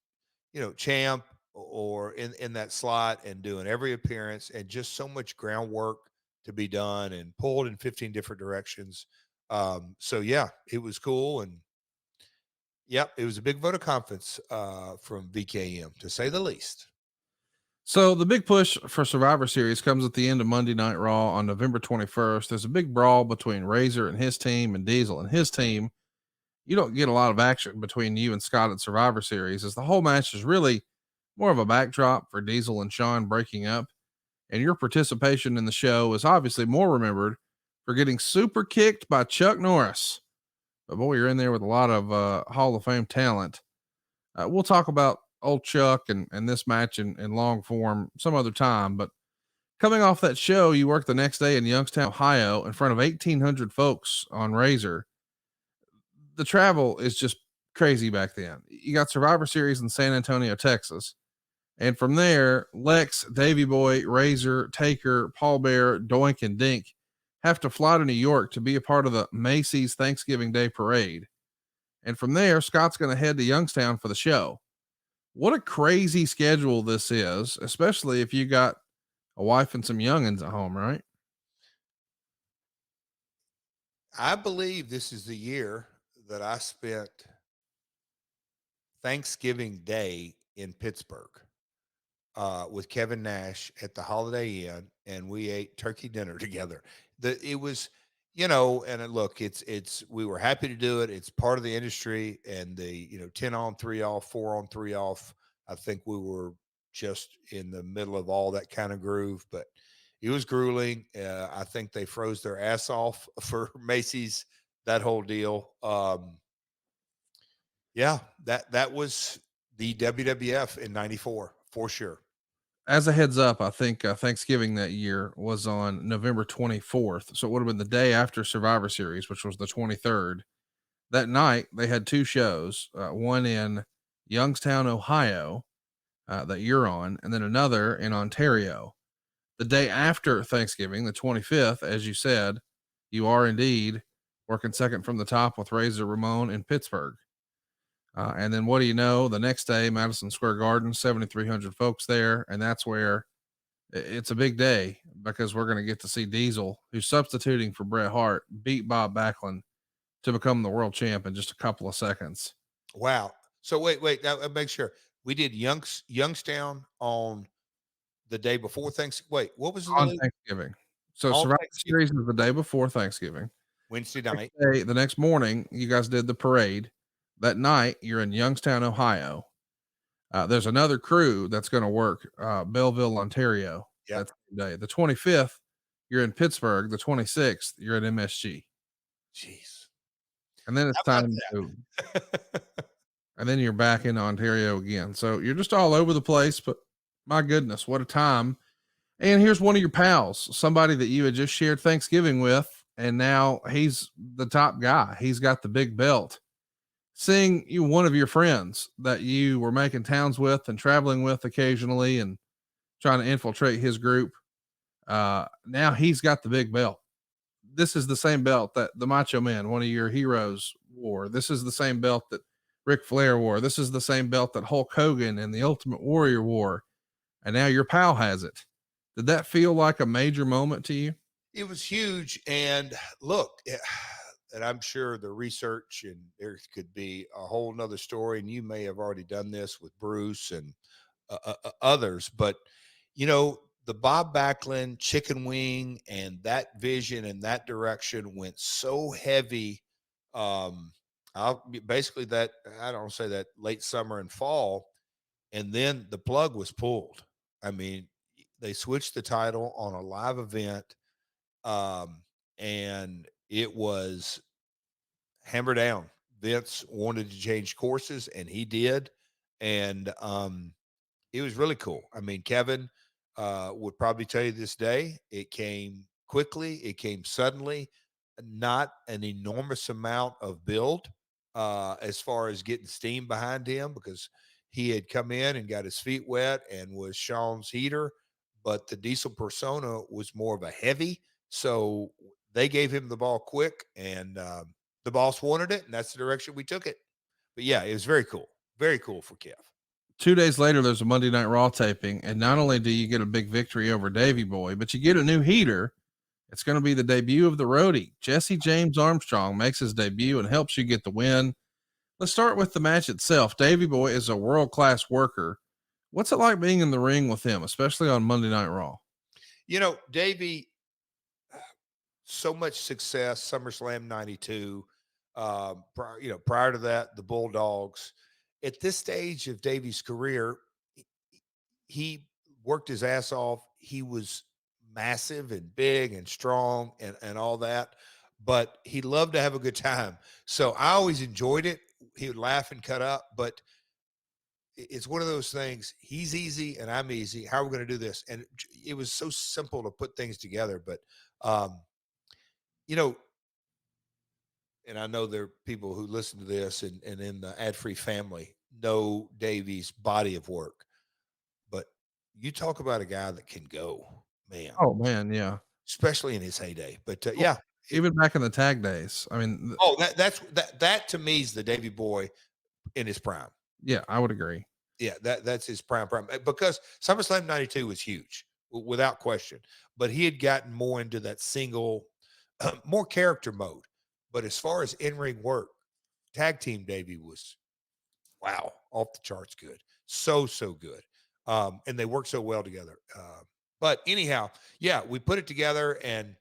champ or in that slot and doing every appearance, and just so much groundwork to be done and pulled in 15 different directions. So yeah, it was cool. And yep, it was a big vote of confidence from VKM, to say the least. So the big push for Survivor Series comes at the end of Monday Night Raw on November 21st. There's a big brawl between Razor and his team and Diesel and his team. You don't get a lot of action between you and Scott at Survivor Series, as the whole match is really more of a backdrop for Diesel and Sean breaking up. And your participation in the show is obviously more remembered for getting super kicked by Chuck Norris. But boy, you're in there with a lot of Hall of Fame talent. We'll talk about old Chuck and this match in long form some other time. But coming off that show, you worked the next day in Youngstown, Ohio, in front of 1,800 folks on Razor. The travel is just crazy back then. You got Survivor Series in San Antonio, Texas. And from there, Lex, Davey Boy, Razor, Taker, Paul Bear, Doink, and Dink have to fly to New York to be a part of the Macy's Thanksgiving Day Parade. And from there, Scott's going to head to Youngstown for the show. What a crazy schedule this is, especially if you got a wife and some youngins at home, right? I believe this is the year that I spent Thanksgiving Day in Pittsburgh with Kevin Nash at the Holiday Inn, and we ate turkey dinner together. It was, and look, we were happy to do it. It's part of the industry, and the 10 on 3 off, 4 on 3 off. I think we were just in the middle of all that kind of groove, but it was grueling. I think they froze their ass off for Macy's, that whole deal. Yeah, that was the WWF in '94 for sure. As a heads up, I think Thanksgiving that year was on November 24th. So it would have been the day after Survivor Series, which was the 23rd. That night, they had 2 shows, one in Youngstown, Ohio, that you're on, and then another in Ontario. The day after Thanksgiving, the 25th, as you said, you are indeed working second from the top with Razor Ramon in Pittsburgh. And then what do you know? The next day, Madison Square Garden, 7,300 folks there. And that's where it's a big day, because we're going to get to see Diesel, who's substituting for Bret Hart, beat Bob Backlund to become the world champ in just a couple of seconds. Wow. So wait. Now, make sure we did Youngstown on the day before Thanksgiving. Wait, what was the On day? Thanksgiving. So On Survivor Thanksgiving, Series is the day before Thanksgiving. Wednesday night. The next morning, you guys did the parade. That night, you're in Youngstown, Ohio. There's another crew that's going to work Belleville, Ontario. Yeah. That's the day. The 25th, you're in Pittsburgh. The 26th, you're at MSG. Jeez. And then it's How about time to, that? and then you're back in Ontario again. So you're just all over the place, but my goodness, what a time. And here's one of your pals, somebody that you had just shared Thanksgiving with, and now he's the top guy. He's got the big belt. Seeing you, one of your friends that you were making towns with and traveling with occasionally and trying to infiltrate his group. Now he's got the big belt. This is the same belt that the Macho Man, one of your heroes, wore. This is the same belt that Ric Flair wore. This is the same belt that Hulk Hogan and the Ultimate Warrior wore. And now your pal has it. Did that feel like a major moment to you? It was huge. And look, and I'm sure the research, and there could be a whole nother story, and you may have already done this with Bruce and others, but the Bob Backlund chicken wing and that vision and that direction went so heavy I'll basically that I don't say that late summer and fall, and then the plug was pulled. I mean, they switched the title on a live event, and it was hammer down. Vince wanted to change courses, and he did, and it was really cool. I mean, Kevin would probably tell you this day, it came quickly, it came suddenly, not an enormous amount of build as far as getting steam behind him because he had come in and got his feet wet and was Sean's heater, but the Diesel persona was more of a heavy. So they gave him the ball quick, and the boss wanted it, and that's the direction we took it. But yeah, it was very cool for Kev. 2 days later, there's a Monday Night Raw taping, and not only do you get a big victory over Davey Boy, but you get a new heater. It's going to be the debut of the roadie. Jesse James Armstrong makes his debut and helps you get the win. Let's start with the match itself. Davey Boy is a world-class worker. What's it like being in the ring with him, especially on Monday Night Raw? You know, Davey, so much success, SummerSlam 92. Prior to that, the Bulldogs. At this stage of Davey's career, he worked his ass off. He was massive and big and strong and all that, but he loved to have a good time. So I always enjoyed it. He would laugh and cut up, but it's one of those things. He's easy and I'm easy. How are we going to do this? And it was so simple to put things together. But, you know, and I know there are people who listen to this and in the ad-free family know Davey's body of work. But you talk about a guy that can go, man. Oh man, yeah. Especially in his heyday. But Well, yeah, even back in the tag days. I mean, that to me is the Davey Boy in his prime. yeah, I would agree. Yeah, that's his prime because SummerSlam 92 was huge without question, but he had gotten more into that single, more character mode. But as far as in-ring work, tag team Davey was, wow, off the charts good. So good. And they worked so well together. But anyhow, yeah, we put it together and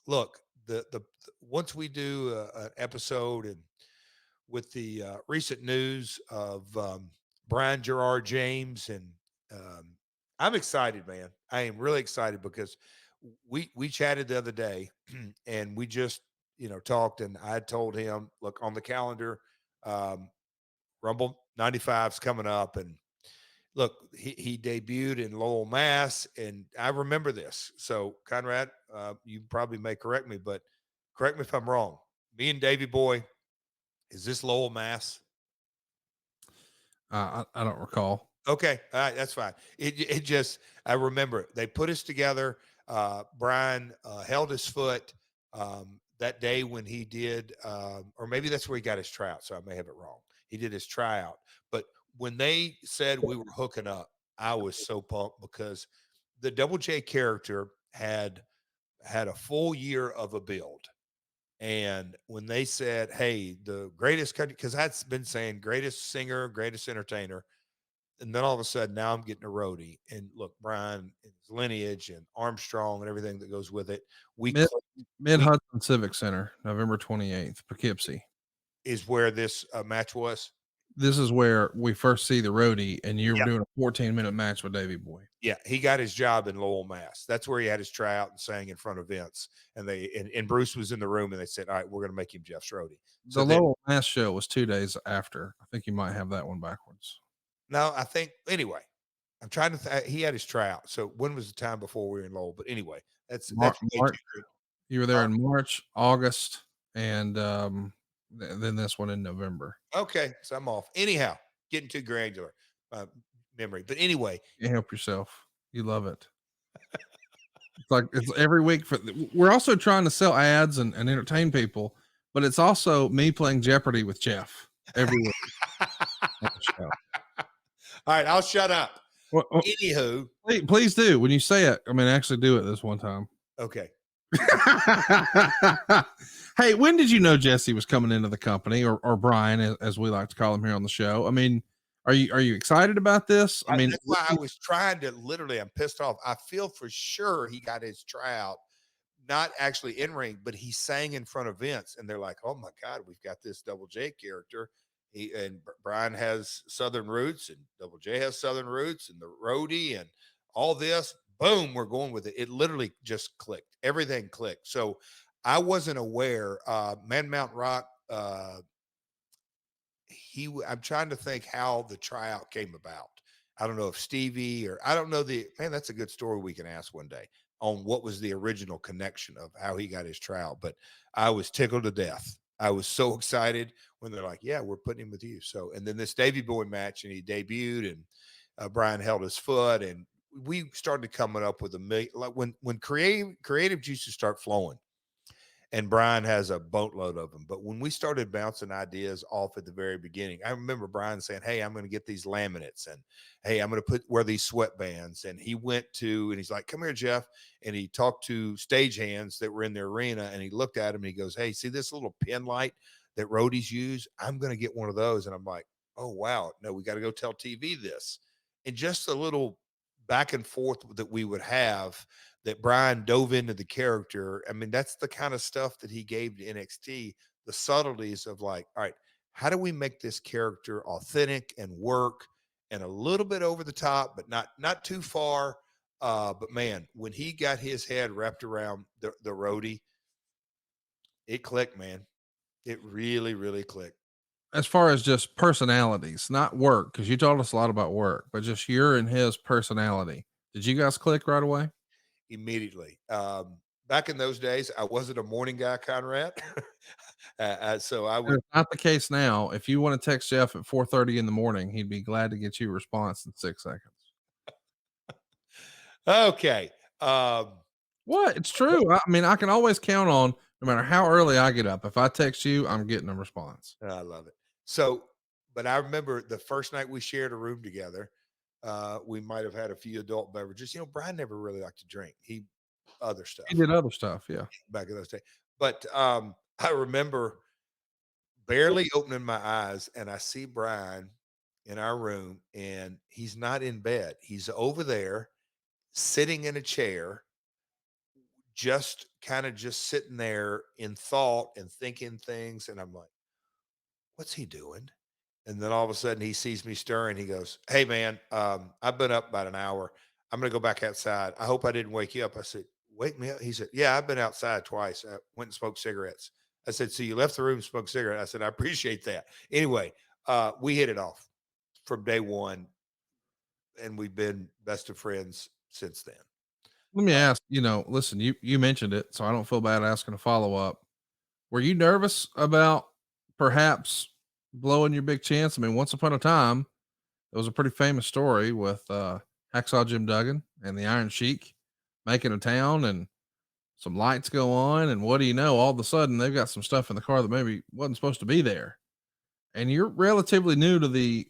look, the once we do an episode and with the recent news of Brian Gerard James and I'm excited, man. I am really excited because we chatted the other day and we just talked and I told him, look on the calendar, Rumble 95 is coming up and look, he debuted in Lowell, Mass, and I remember this. So, Conrad, you probably may correct me, but correct me if I'm wrong. Me and Davey Boy, is this Lowell, Mass? I don't recall. Okay, all right, that's fine. It just I remember they put us together. Brian held his foot that day when he did, or maybe that's where he got his tryout. So I may have it wrong. He did his tryout, but when they said we were hooking up, I was so pumped because the Double J character had a full year of a build. And when they said, hey, the greatest country, because that's been saying greatest singer, greatest entertainer. And then all of a sudden now I'm getting a roadie. And look, Brian, his lineage and Armstrong and everything that goes with it. Mid Hudson Civic Center, November 28th, Poughkeepsie. Is where this match was. This is where we first see the roadie, and you were doing a 14-minute match with Davey Boy. Yeah, he got his job in Lowell, Mass. That's where he had his tryout and sang in front of Vince. And and Bruce was in the room, and they said, "All right, we're going to make him Jeff's roadie." So the Lowell, Mass show was 2 days after. I think you might have that one backwards. No, I think anyway. I'm trying to. He had his tryout. So when was the time before we were in Lowell? But anyway, that's March. You were there in March, August, and then this one in November. Okay, so I'm off. Anyhow, getting too granular memory. But anyway, you help yourself. You love it. It's every week we're also trying to sell ads and entertain people, but it's also me playing Jeopardy with Jeff every week. All right, I'll shut up. Well, anywho, please do when you say it. I mean, actually do it this one time. Okay. Hey, when did you know Jesse was coming into the company, or Brian, as we like to call him here on the show? I mean, are you excited about this? I mean, that's why I was trying to I'm pissed off. I feel for sure he got his tryout not actually in ring, but he sang in front of Vince, and they're like, "Oh my God, we've got this Double J character." Brian has Southern roots, and Double J has Southern roots, and the roadie, and all this. Boom, we're going with it. It literally just clicked. Everything clicked. So I wasn't aware. Man Mount Rock. I'm trying to think how the tryout came about. I don't know if Stevie or I don't know that's a good story we can ask one day on what was the original connection of how he got his tryout. But I was tickled to death. I was so excited when they're like, "Yeah, we're putting him with you." So, and then this Davey Boy match, and he debuted, and Brian held his foot, and we started coming up with like when creative juices start flowing. And Brian has a boatload of them. But when we started bouncing ideas off at the very beginning, I remember Brian saying, "Hey, I'm going to get these laminates, and hey, I'm going to wear these sweatbands." And and he's like, "Come here, Jeff." And he talked to stagehands that were in the arena, and he looked at him and he goes, "Hey, see this little pin light that roadies use? I'm going to get one of those." And I'm like, "Oh, wow. No, we got to go tell TV this." And just a little back and forth that we would have, that Brian dove into the character. I mean, that's the kind of stuff that he gave to NXT, the subtleties of like, all right, how do we make this character authentic and work and a little bit over the top, but not too far. But man, when he got his head wrapped around the roadie, it clicked, man. It really, really clicked. As far as just personalities, not work, because you told us a lot about work, but just your and his personality. Did you guys click right away? Immediately. Back in those days, I wasn't a morning guy, Conrad. So I would. It's not the case now. If you want to text Jeff at 4:30 in the morning, he'd be glad to get you a response in 6 seconds. Okay. What? It's true. I mean, I can always count on, no matter how early I get up, if I text you, I'm getting a response. I love it. So, but I remember the first night we shared a room together, we might have had a few adult beverages. Brian never really liked to drink. He other stuff He did other stuff, yeah. back in those days. But I remember barely opening my eyes, and I see Brian in our room, and he's not in bed. He's over there sitting in a chair, just kind of just sitting there in thought and thinking things. And I'm like, what's he doing? And then all of a sudden he sees me stirring. He goes, "Hey man, I've been up about an hour. I'm going to go back outside. I hope I didn't wake you up." I said, "Wake me up." He said, "Yeah, I've been outside twice. I went and smoked cigarettes." I said, "So you left the room and smoked cigarette?" I said, "I appreciate that." Anyway, we hit it off from day one, and we've been best of friends since then. Let me ask, listen, you mentioned it, so I don't feel bad asking a follow-up. Were you nervous about perhaps blowing your big chance? I mean, once upon a time, it was a pretty famous story with Hacksaw Jim Duggan and the Iron Sheik making a town, and some lights go on, and what do you know? All of a sudden, they've got some stuff in the car that maybe wasn't supposed to be there. And you're relatively new to the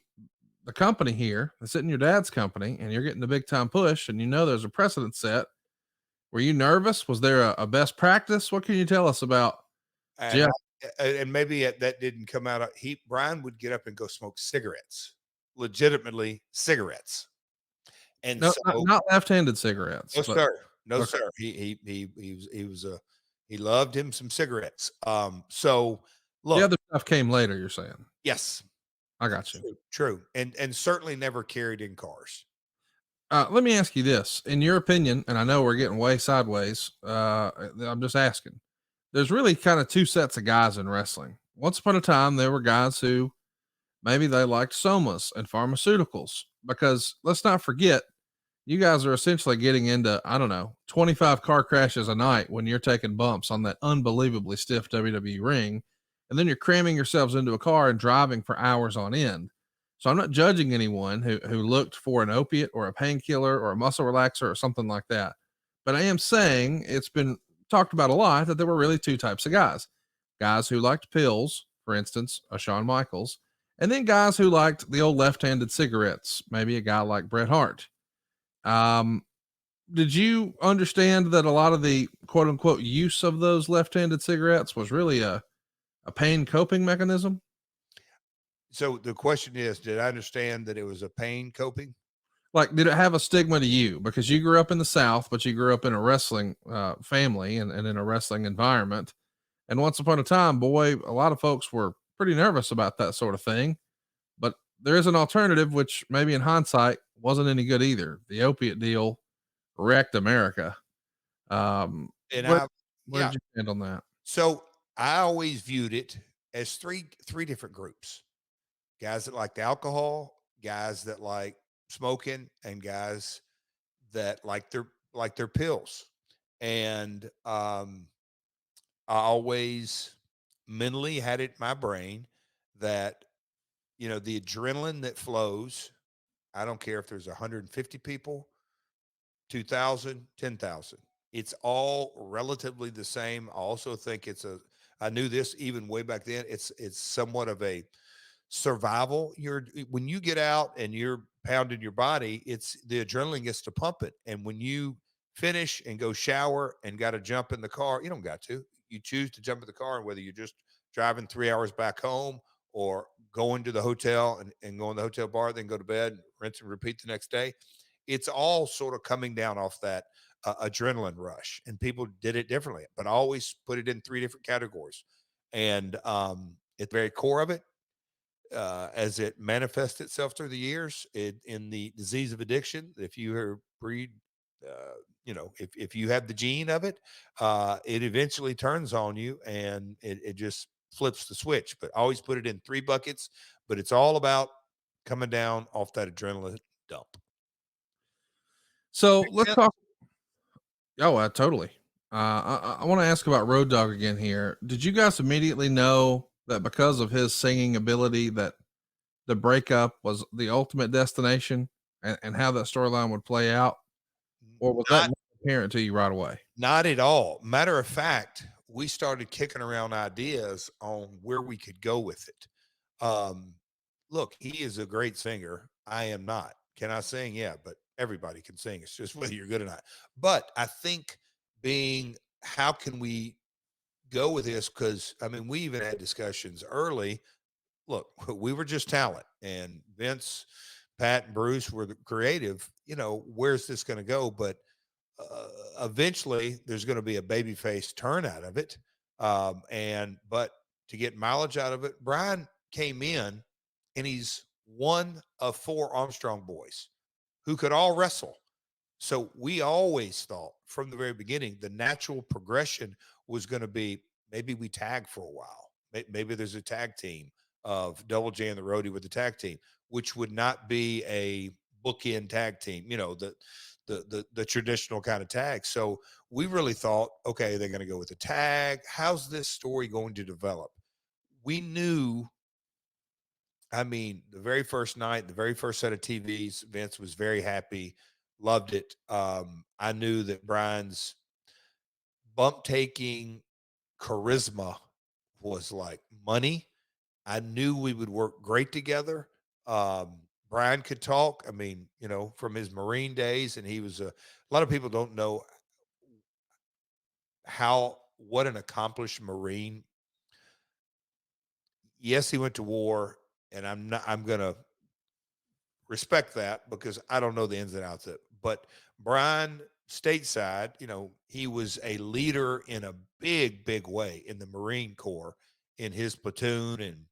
company here. It's in your dad's company, and you're getting the big time push, and there's a precedent set. Were you nervous? Was there a best practice? What can you tell us about And Jeff? and maybe that didn't come out. Brian would get up and go smoke cigarettes, legitimately cigarettes. And No, so, not left-handed cigarettes, no but sir, no okay. sir. He loved him some cigarettes. So The look, other stuff came later, you're saying. yes, I got you. true, and certainly never carried in cars. Let me ask you this. In your opinion, and I know we're getting way sideways, I'm just asking. There's really kind of two sets of guys in wrestling. Once upon a time, there were guys who maybe they liked somas and pharmaceuticals, because let's not forget, you guys are essentially getting into, I don't know, 25 car crashes a night when you're taking bumps on that unbelievably stiff WWE ring. And then you're cramming yourselves into a car and driving for hours on end. So I'm not judging anyone who looked for an opiate or a painkiller or a muscle relaxer or something like that. But I am saying it's been talked about a lot that there were really two types of guys: guys who liked pills, for instance, a Shawn Michaels, and then guys who liked the old left handed cigarettes, maybe a guy like Bret Hart. Um, did you understand that a lot of the quote unquote use of those left handed cigarettes was really a pain coping mechanism? So the question is, did I understand that it was a pain coping? Like, did it have a stigma to you because you grew up in the South, but you grew up in a wrestling family and in a wrestling environment? And once upon a time, boy, a lot of folks were pretty nervous about that sort of thing. But there is an alternative, which maybe in hindsight wasn't any good either. The opiate deal wrecked America. And What I, where yeah. did you stand on that? So I always viewed it as three different groups: guys that liked alcohol, guys that like smoking, and guys that like their pills. And I always mentally had it in my brain that, the adrenaline that flows, I don't care if there's 150 people, 2,000, 10,000. It's all relatively the same. I also think I knew this even way back then. It's somewhat of a survival. When you get out and you're pounding your body, it's the adrenaline gets to pump it. And when you finish and go shower and got to jump in the car, you don't got to. You choose to jump in the car, and whether you're just driving 3 hours back home or going to the hotel and go in the hotel bar, then go to bed, rinse and repeat the next day, it's all sort of coming down off that adrenaline rush. And people did it differently, but I always put it in three different categories. And at the very core of it, as it manifests itself through the years in the disease of addiction. If you are breed, if you have the gene of it, it eventually turns on you, and it just flips the switch. But I always put it in three buckets, but it's all about coming down off that adrenaline dump. So Makes let's sense? talk. Oh, totally. I want to ask about Road Dogg again here. Did you guys immediately know that because of his singing ability that the breakup was the ultimate destination and how that storyline would play out? Or was that Not not apparent to you right away? Not at all. Matter of fact, we started kicking around ideas on where we could go with it. Um, Look, he is a great singer. I am not. Can I sing? Yeah, but everybody can sing. It's just whether you're good or not. But I think how can we go with this? Because I mean, we even had discussions early. Look, we were just talent, and Vince, Pat, and Bruce were the creative. Where's this going to go? But eventually there's going to be a babyface turn out of it. But to get mileage out of it, Brian came in and he's one of four Armstrong boys who could all wrestle. So we always thought from the very beginning, the natural progression was going to be maybe we tag for a while. Maybe there's a tag team of Double J and the Roadie with the tag team, which would not be a bookend tag team, the traditional kind of tag. So we really thought, okay, they're going to go with the tag. How's this story going to develop? We knew, I mean, the very first night, the very first set of TVs, Vince was very happy, loved it. I knew that Brian's bump taking charisma was like money. I knew we would work great together. Brian could talk. I mean, from his Marine days, and he was a lot of people don't know what an accomplished Marine. Yes, he went to war, and I'm gonna respect that because I don't know the ins and outs of it. But Brian, stateside, he was a leader in a big, big way in the Marine Corps in his platoon, and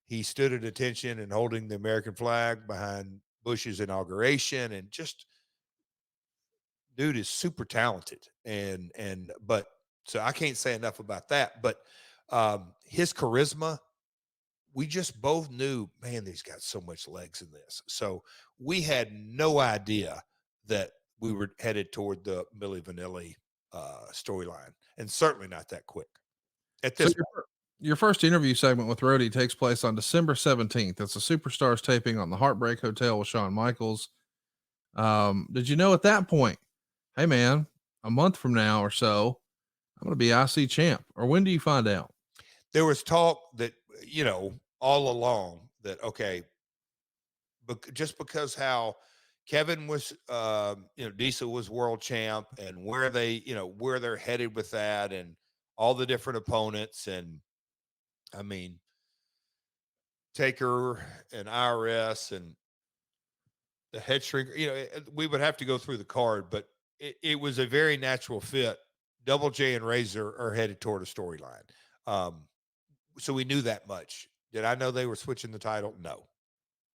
he stood at attention and holding the American flag behind Bush's inauguration, and just dude is super talented. But so I can't say enough about that. But his charisma, we just both knew, man, he's got so much legs in this. So we had no idea that we were headed toward the Milli Vanilli storyline, and certainly not that quick at So this your first interview segment with Rhodey takes place on December 17th. That's a Superstars taping on the Heartbreak Hotel with Shawn Michaels. Did you know at that point, hey man, a month from now or so, I'm going to be IC champ? Or when do you find out? There was talk that, all along that, okay, but just because how Kevin was, Diesel was world champ, and where they're headed with that, and all the different opponents. And I mean, Taker and IRS and the head shrinker. We would have to go through the card, but it was a very natural fit. Double J and Razor are headed toward a storyline. Um, so we knew that much. Did I know they were switching the title? No.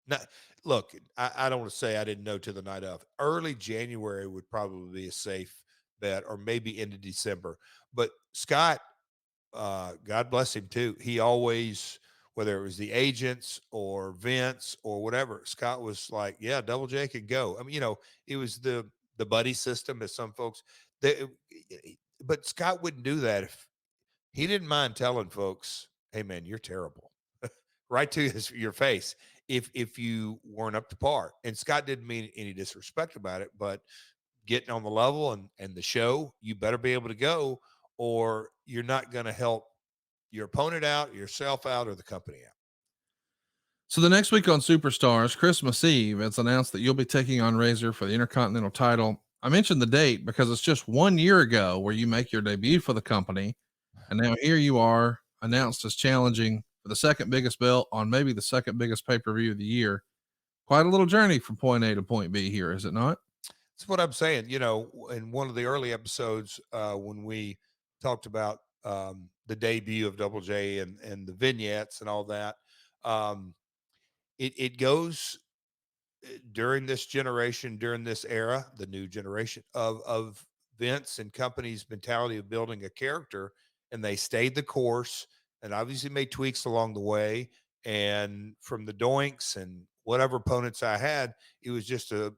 Not, look, I don't want to say I didn't know to the night of. Early January would probably be a safe bet, or maybe into December. But Scott, God bless him too. He always, whether it was the agents or Vince or whatever, Scott was like, "Yeah, Double J could go." I mean, it was the buddy system, as some folks. They, but Scott wouldn't do that if he didn't mind telling folks, "Hey, man, you're terrible," right to your face if you weren't up to par. And Scott didn't mean any disrespect about it, but getting on the level and the show, you better be able to go, or you're not going to help your opponent out, yourself out, or the company out. So the next week on Superstars, Christmas Eve, it's announced that you'll be taking on Razor for the Intercontinental title. I mentioned the date because it's just 1 year ago where you make your debut for the company. And now here you are, announced as challenging for the second biggest belt on maybe the second biggest pay-per-view of the year. Quite a little journey from point A to point B here, is it not? That's what I'm saying. In one of the early episodes, when we talked about the debut of Double J and the vignettes and all that, it goes during this generation, during this era, the new generation of Vince and company's mentality of building a character, and they stayed the course and obviously made tweaks along the way. And from the doinks and whatever opponents I had, it was just a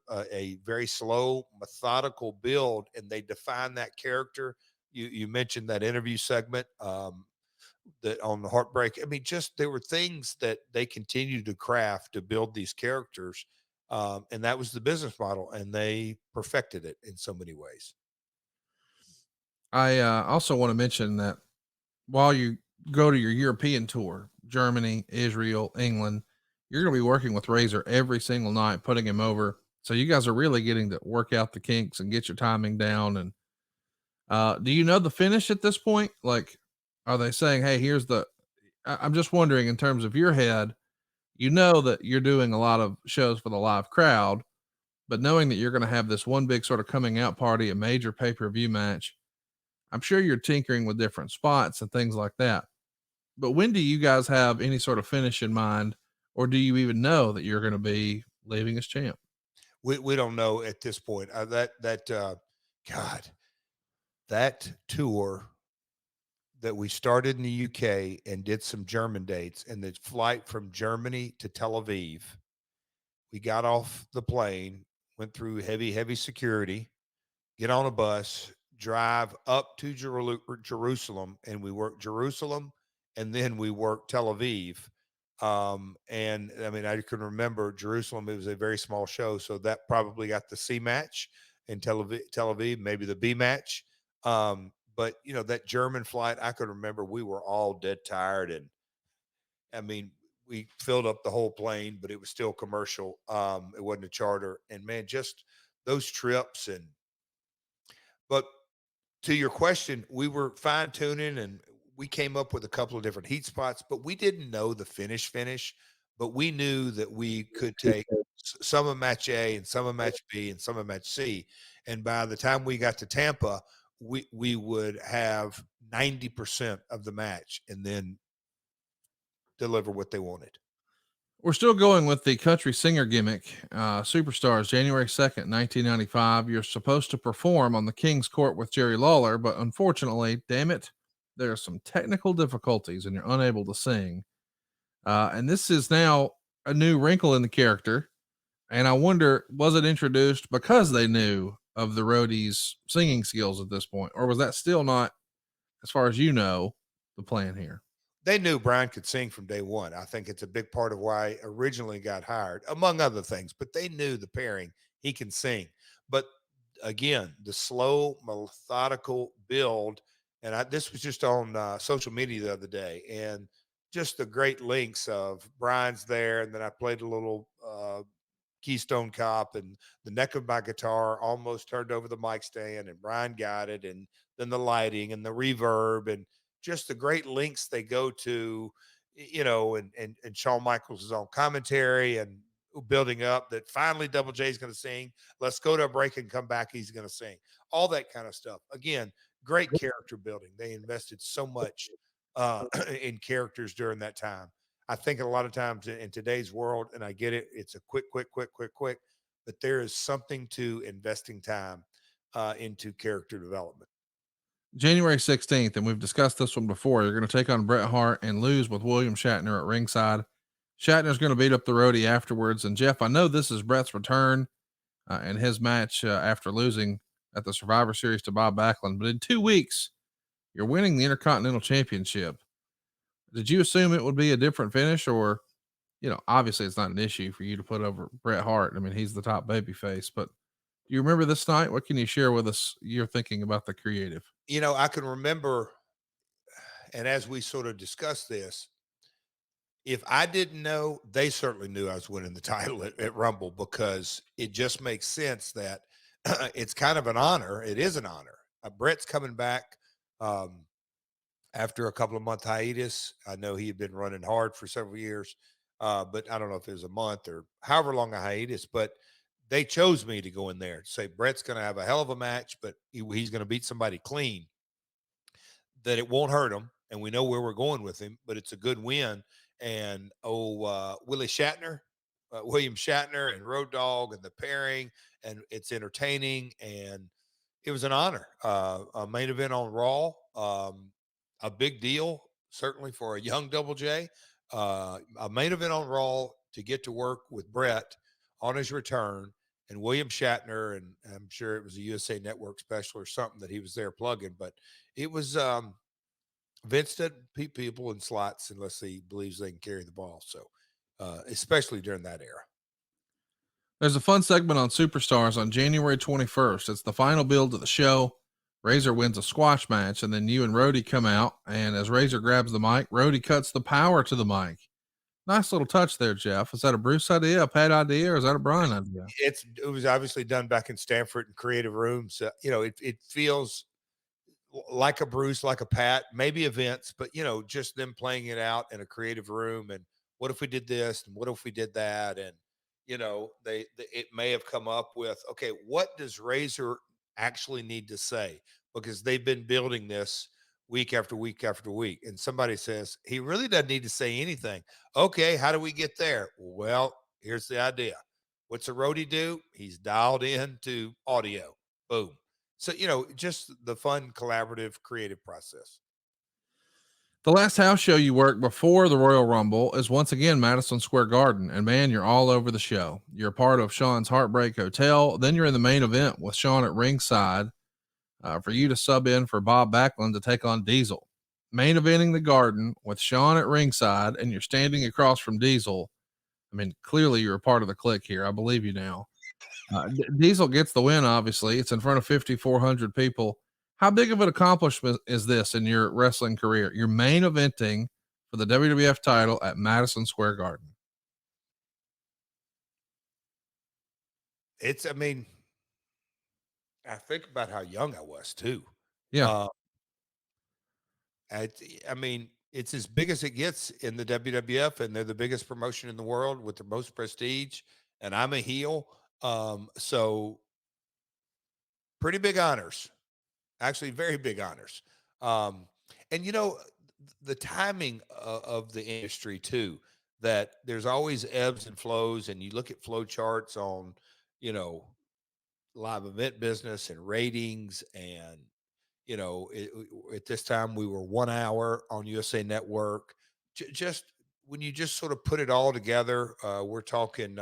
very slow, methodical build, and they defined that character. You mentioned that interview segment. That on the Heartbreak. I mean, just there were things that they continued to craft to build these characters. And that was the business model, and they perfected it in so many ways. I also want to mention that while you go to your European tour, Germany, Israel, England, you're going to be working with Razor every single night, putting him over. So you guys are really getting to work out the kinks and get your timing down. And do you know the finish at this point? Like, are they saying, "Hey, here's the"? I'm just wondering, in terms of your head, you know that you're doing a lot of shows for the live crowd, but knowing that you're going to have this one big sort of coming out party, a major pay per view match, I'm sure you're tinkering with different spots and things like that. But when do you guys have any sort of finish in mind, or do you even know that you're going to be leaving as champ? We don't know at this point. God, that tour that we started in the UK and did some German dates, and the flight from Germany to Tel Aviv. We got off the plane, went through heavy security, get on a bus, drive up to Jerusalem, and we worked Jerusalem, and then we worked Tel Aviv. And I mean, I can remember Jerusalem. It was a very small show, so that probably got the C match in Tel Aviv, maybe the B match. But that German flight, I could remember we were all dead tired, and I mean, we filled up the whole plane, but it was still commercial. It wasn't a charter, and man, just those trips but to your question, we were fine tuning and we came up with a couple of different heat spots, but we didn't know the finish, but we knew that we could take some of match A and some of match B and some of match C. And by the time we got to Tampa, we would have 90% of the match and then deliver what they wanted. We're still going with the country singer gimmick. Superstars, January 2nd, 1995. You're supposed to perform on the King's Court with Jerry Lawler, but unfortunately, damn it, there are some technical difficulties and you're unable to sing. And this is now a new wrinkle in the character. And I wonder, was it introduced because they knew of the roadie's singing skills at this point, or was that still not, as far as you know, the plan here? They knew Brian could sing from day one. I think it's a big part of why I originally got hired, among other things, but they knew the pairing, he can sing. But again, the slow, methodical build. And this was just on social media the other day, and just the great links of Brian's there. And then I played a little Keystone Cop, and the neck of my guitar almost turned over the mic stand, and Brian got it, and then the lighting and the reverb and just the great links they go to, and Shawn Michaels is on commentary, and building up that finally Double J is going to sing. Let's go to a break and come back. He's going to sing. All that kind of stuff. Again, great character building. They invested so much in characters during that time. I think a lot of times in today's world, and I get it, it's a quick, but there is something to investing time into character development. January 16th, and we've discussed this one before. You're going to take on Bret Hart and lose with William Shatner at ringside. Shatner's going to beat up the roadie afterwards. And Jeff, I know this is Bret's return and his match after losing at the Survivor Series to Bob Backlund, but in 2 weeks, you're winning the Intercontinental Championship. Did you assume it would be a different finish, or, obviously it's not an issue for you to put over Bret Hart? I mean, he's the top baby face, but do you remember this night? What can you share with us? You're thinking about the creative. I can remember, and as we sort of discussed this, if I didn't know, they certainly knew I was winning the title at Rumble, because it just makes sense that it's kind of an honor. It is an honor. Bret's coming back after a couple of month hiatus. I know he had been running hard for several years, but I don't know if it was a month or however long a hiatus, but they chose me to go in there to say Bret's going to have a hell of a match, but he's going to beat somebody clean, that it won't hurt him. And we know where we're going with him, but it's a good win. And Willie Shatner, William Shatner and Road Dogg and the pairing, and it's entertaining, and it was an honor. A main event on Raw, a big deal certainly for a young Double J. A main event on Raw to get to work with Bret on his return, and William Shatner, and I'm sure it was a USA Network special or something that he was there plugging, but it was Vince doesn't beat people in slots unless he believes they can carry the ball. So, especially during that era. There's a fun segment on Superstars on January 21st. It's the final build of the show. Razor wins a squash match, and then you and Rhodey come out. And as Razor grabs the mic, Rhodey cuts the power to the mic. Nice little touch there, Jeff. Is that a Bruce idea, a Pat idea, or is that a Brian idea? It was obviously done back in Stanford in creative rooms. It feels like a Bruce, like a Pat, maybe a Vince, but just them playing it out in a creative room. And what if we did this? And what if we did that? And it may have come up with, okay, what does Razor actually need to say? Because they've been building this week after week after week. And somebody says, he really doesn't need to say anything. Okay, how do we get there? Well, here's the idea. What's a roadie do? He's dialed in to audio. Boom. So, just the fun, collaborative, creative process. The last house show you worked before the Royal Rumble is once again Madison Square Garden. And man, you're all over the show. You're a part of Sean's Heartbreak Hotel. Then you're in the main event with Sean at ringside for you to sub in for Bob Backlund to take on Diesel. Main eventing the Garden with Sean at ringside, and you're standing across from Diesel. I mean, clearly you're a part of the clique here. I believe you now. Diesel gets the win, obviously. It's in front of 5,400 people. How big of an accomplishment is this in your wrestling career? You're main eventing for the WWF title at Madison Square Garden. I think about how young I was too. Yeah. It's as big as it gets in the WWF, and they're the biggest promotion in the world with the most prestige, and I'm a heel. So pretty big honors, actually very big honors. And the timing of the industry too, that there's always ebbs and flows, and you look at flow charts on, live event business and ratings, and at this time we were 1 hour on USA Network. Just when you just sort of put it all together, we're talking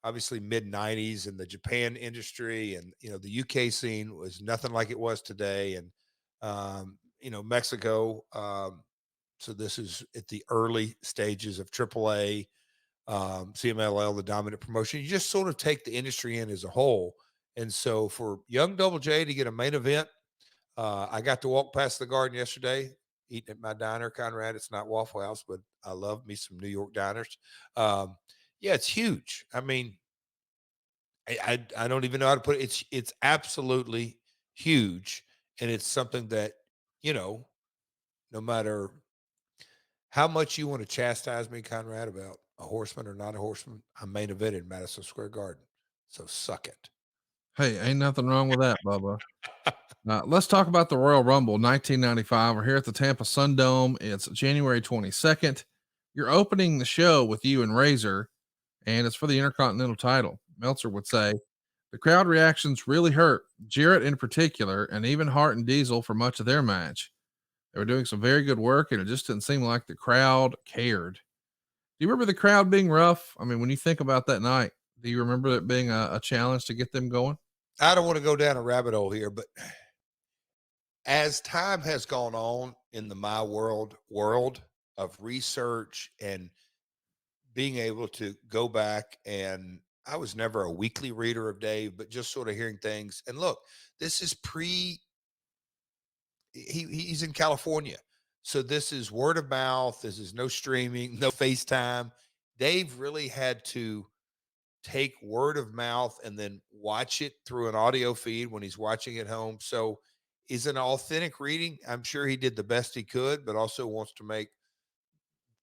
obviously mid 90s, and the Japan industry, and the UK scene was nothing like it was today, and Mexico. So this is at the early stages of AAA, CMLL, the dominant promotion. You just sort of take the industry in as a whole. And so for young Double J to get a main event, I got to walk past the Garden yesterday, eating at my diner, Conrad. It's not Waffle House, but I love me some New York diners. Yeah, it's huge. I mean, I don't even know how to put it. It's absolutely huge, and it's something that no matter how much you want to chastise me, Conrad, about a horseman or not a horseman, I main evented Madison Square Garden. So suck it. Hey, ain't nothing wrong with that, Bubba. Let's talk about the Royal Rumble 1995. We're here at the Tampa Sun Dome. It's January 22nd. You're opening the show with you and Razor, and it's for the Intercontinental title. Meltzer would say, the crowd reactions really hurt Jarrett in particular, and even Hart and Diesel for much of their match. They were doing some very good work, and it just didn't seem like the crowd cared. Do you remember the crowd being rough? I mean, when you think about that night, do you remember it being a challenge to get them going? I don't want to go down a rabbit hole here, but as time has gone on in the my world of research and being able to go back, and I was never a weekly reader of Dave, but just sort of hearing things. And look, this is he's in California. So this is word of mouth. This is no streaming, no FaceTime. Dave really had to take word of mouth and then watch it through an audio feed when he's watching at home. So is an authentic reading. I'm sure he did the best he could, but also wants to make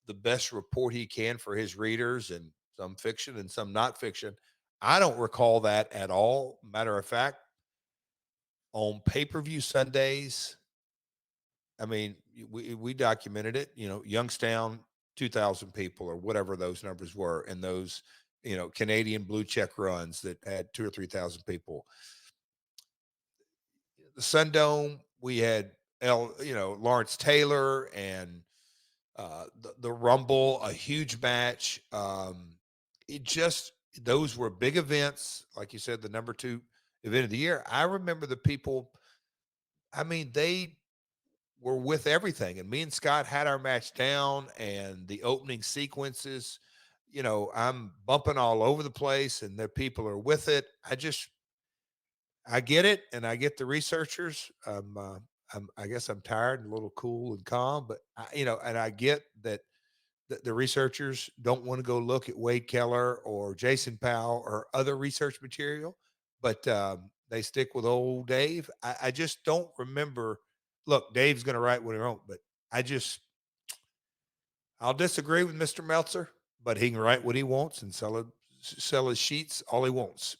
the best report he can for his readers, and some fiction and some not fiction. I don't recall that at all. Matter of fact, on pay-per-view Sundays, I mean, we documented it, Youngstown, 2,000 people or whatever those numbers were, and those, Canadian blue check runs that had 2,000 or 3,000 people. The Sun Dome, we had Lawrence Taylor and the Rumble, a huge match. Those were big events. Like you said, the number 2 event of the year. I remember the people, I mean, they were with everything. And me and Scott had our match down, and the opening sequences, I'm bumping all over the place, and the people are with it. I get it. And I get the researchers. I guess I'm tired and a little cool and calm, but and I get that the researchers don't want to go look at Wade Keller or Jason Powell or other research material, but they stick with old Dave. I just don't remember. Look, Dave's going to write what he wrote, but I'll disagree with Mr. Meltzer, but he can write what he wants and sell his sheets all he wants.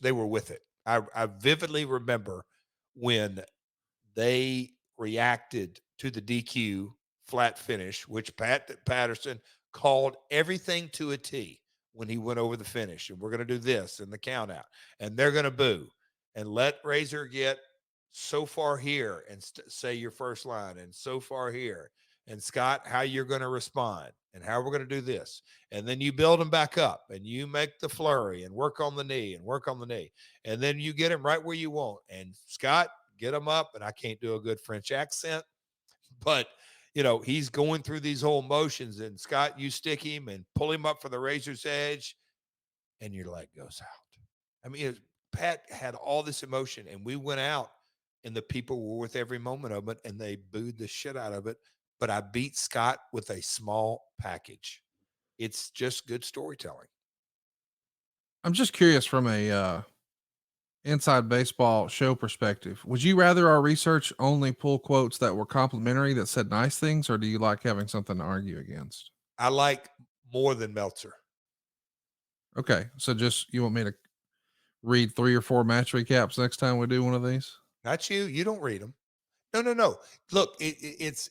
They were with it. I vividly remember when they reacted to the DQ flat finish, which Pat Patterson called everything to a T when he went over the finish. And we're going to do this and the count out, and they're going to boo and let Razor get so far here and say your first line, and so far here. And Scott, how you're going to respond and how we're going to do this. And then you build them back up, and you make the flurry and work on the knee and work on the knee. And then you get him right where you want. And Scott, get him up. And I can't do a good French accent, but he's going through these whole motions, and Scott, you stick him and pull him up for the razor's edge, and your leg goes out. I mean, Pat had all this emotion, and we went out, and the people were with every moment of it, and they booed the shit out of it. But I beat Scott with a small package. It's just good storytelling. I'm just curious from a inside baseball show perspective. Would you rather our research only pull quotes that were complimentary, that said nice things, or do you like having something to argue against? I like more than Meltzer. Okay. So just, you want me to read 3 or 4 match recaps next time we do one of these? Not you. You don't read them. No. Look, it's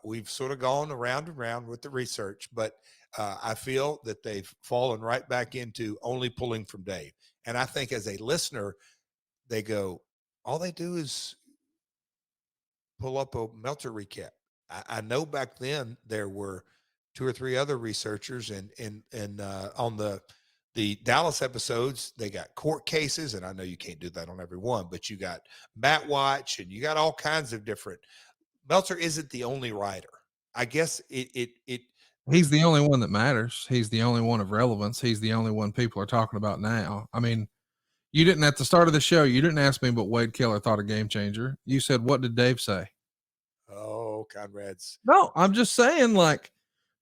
we've sort of gone around and round with the research, but I feel that they've fallen right back into only pulling from Dave. And I think as a listener, they go, all they do is pull up a Meltzer recap. I know back then there were 2 or 3 other researchers, and on the Dallas episodes, they got court cases, and I know you can't do that on every one, but you got Matt Watch, and you got all kinds of different. Meltzer isn't the only writer. I guess He's the only one that matters. He's the only one of relevance. He's the only one people are talking about now. I mean, you didn't, at the start of the show, you didn't ask me what Wade Keller thought of Game Changer. You said, what did Dave say? Oh, Conrad's. No, I'm just saying, like,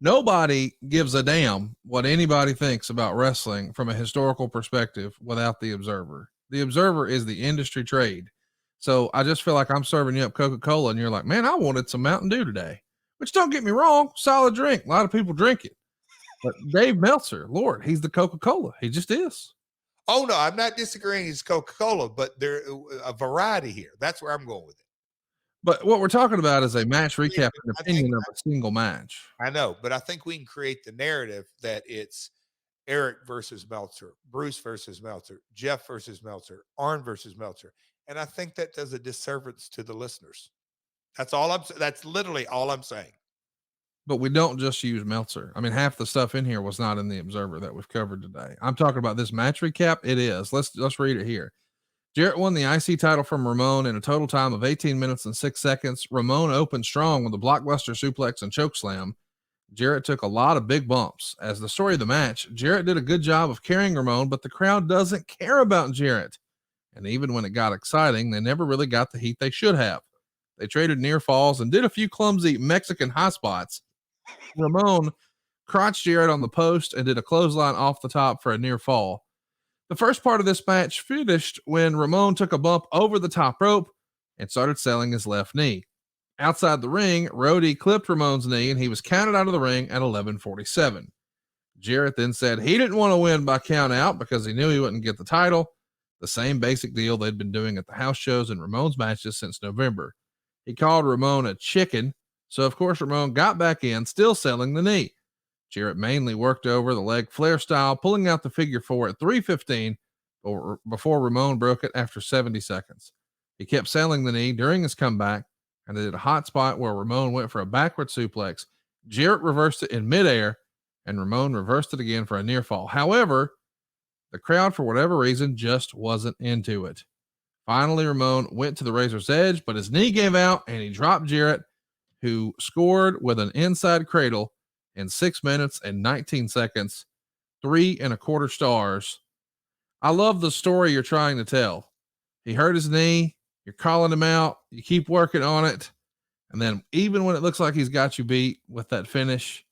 nobody gives a damn what anybody thinks about wrestling from a historical perspective without the Observer. The Observer is the industry trade. So I just feel like I'm serving you up Coca-Cola, and you're like, man, I wanted some Mountain Dew today. Which, don't get me wrong, solid drink. A lot of people drink it. But Dave Meltzer, Lord, he's the Coca-Cola. He just is. Oh, no, I'm not disagreeing. It's Coca-Cola, but there a variety here. That's where I'm going with it. But what we're talking about is a match recap and I think opinion of a single match. I know, but I think we can create the narrative that it's Eric versus Meltzer, Bruce versus Meltzer, Jeff versus Meltzer, Arn versus Meltzer. And I think that does a disservice to the listeners. That's literally all I'm saying. But we don't just use Meltzer. I mean, half the stuff in here was not in the Observer that we've covered today. I'm talking about this match recap. It is. Let's read it here. Jarrett won the IC title from Ramon in a total time of 18 minutes and 6 seconds. Ramon opened strong with a blockbuster suplex and chokeslam. Jarrett took a lot of big bumps. As the story of the match, Jarrett did a good job of carrying Ramon, but the crowd doesn't care about Jarrett. And even when it got exciting, they never really got the heat they should have. They traded near falls and did a few clumsy Mexican high spots. Ramon crotched Jarrett on the post and did a clothesline off the top for a near fall. The first part of this match finished when Ramon took a bump over the top rope and started selling his left knee. Outside the ring, Roadie clipped Ramon's knee and he was counted out of the ring at 11:47. Jarrett then said he didn't want to win by count out because he knew he wouldn't get the title. The same basic deal they'd been doing at the house shows and Ramon's matches since November. He called Ramon a chicken, so of course Ramon got back in, still selling the knee. Jarrett mainly worked over the leg flare style, pulling out the figure 4 at 3:15 before Ramon broke it after 70 seconds. He kept selling the knee during his comeback and did a hot spot where Ramon went for a backward suplex. Jarrett reversed it in midair and Ramon reversed it again for a near fall. However, the crowd, for whatever reason, just wasn't into it. Finally, Ramon went to the razor's edge, but his knee gave out and he dropped Jarrett, who scored with an inside cradle in 6 minutes and 19 seconds, 3.25 stars. I love the story you're trying to tell. He hurt his knee. You're calling him out. You keep working on it. And then even when it looks like he's got you beat with that finish,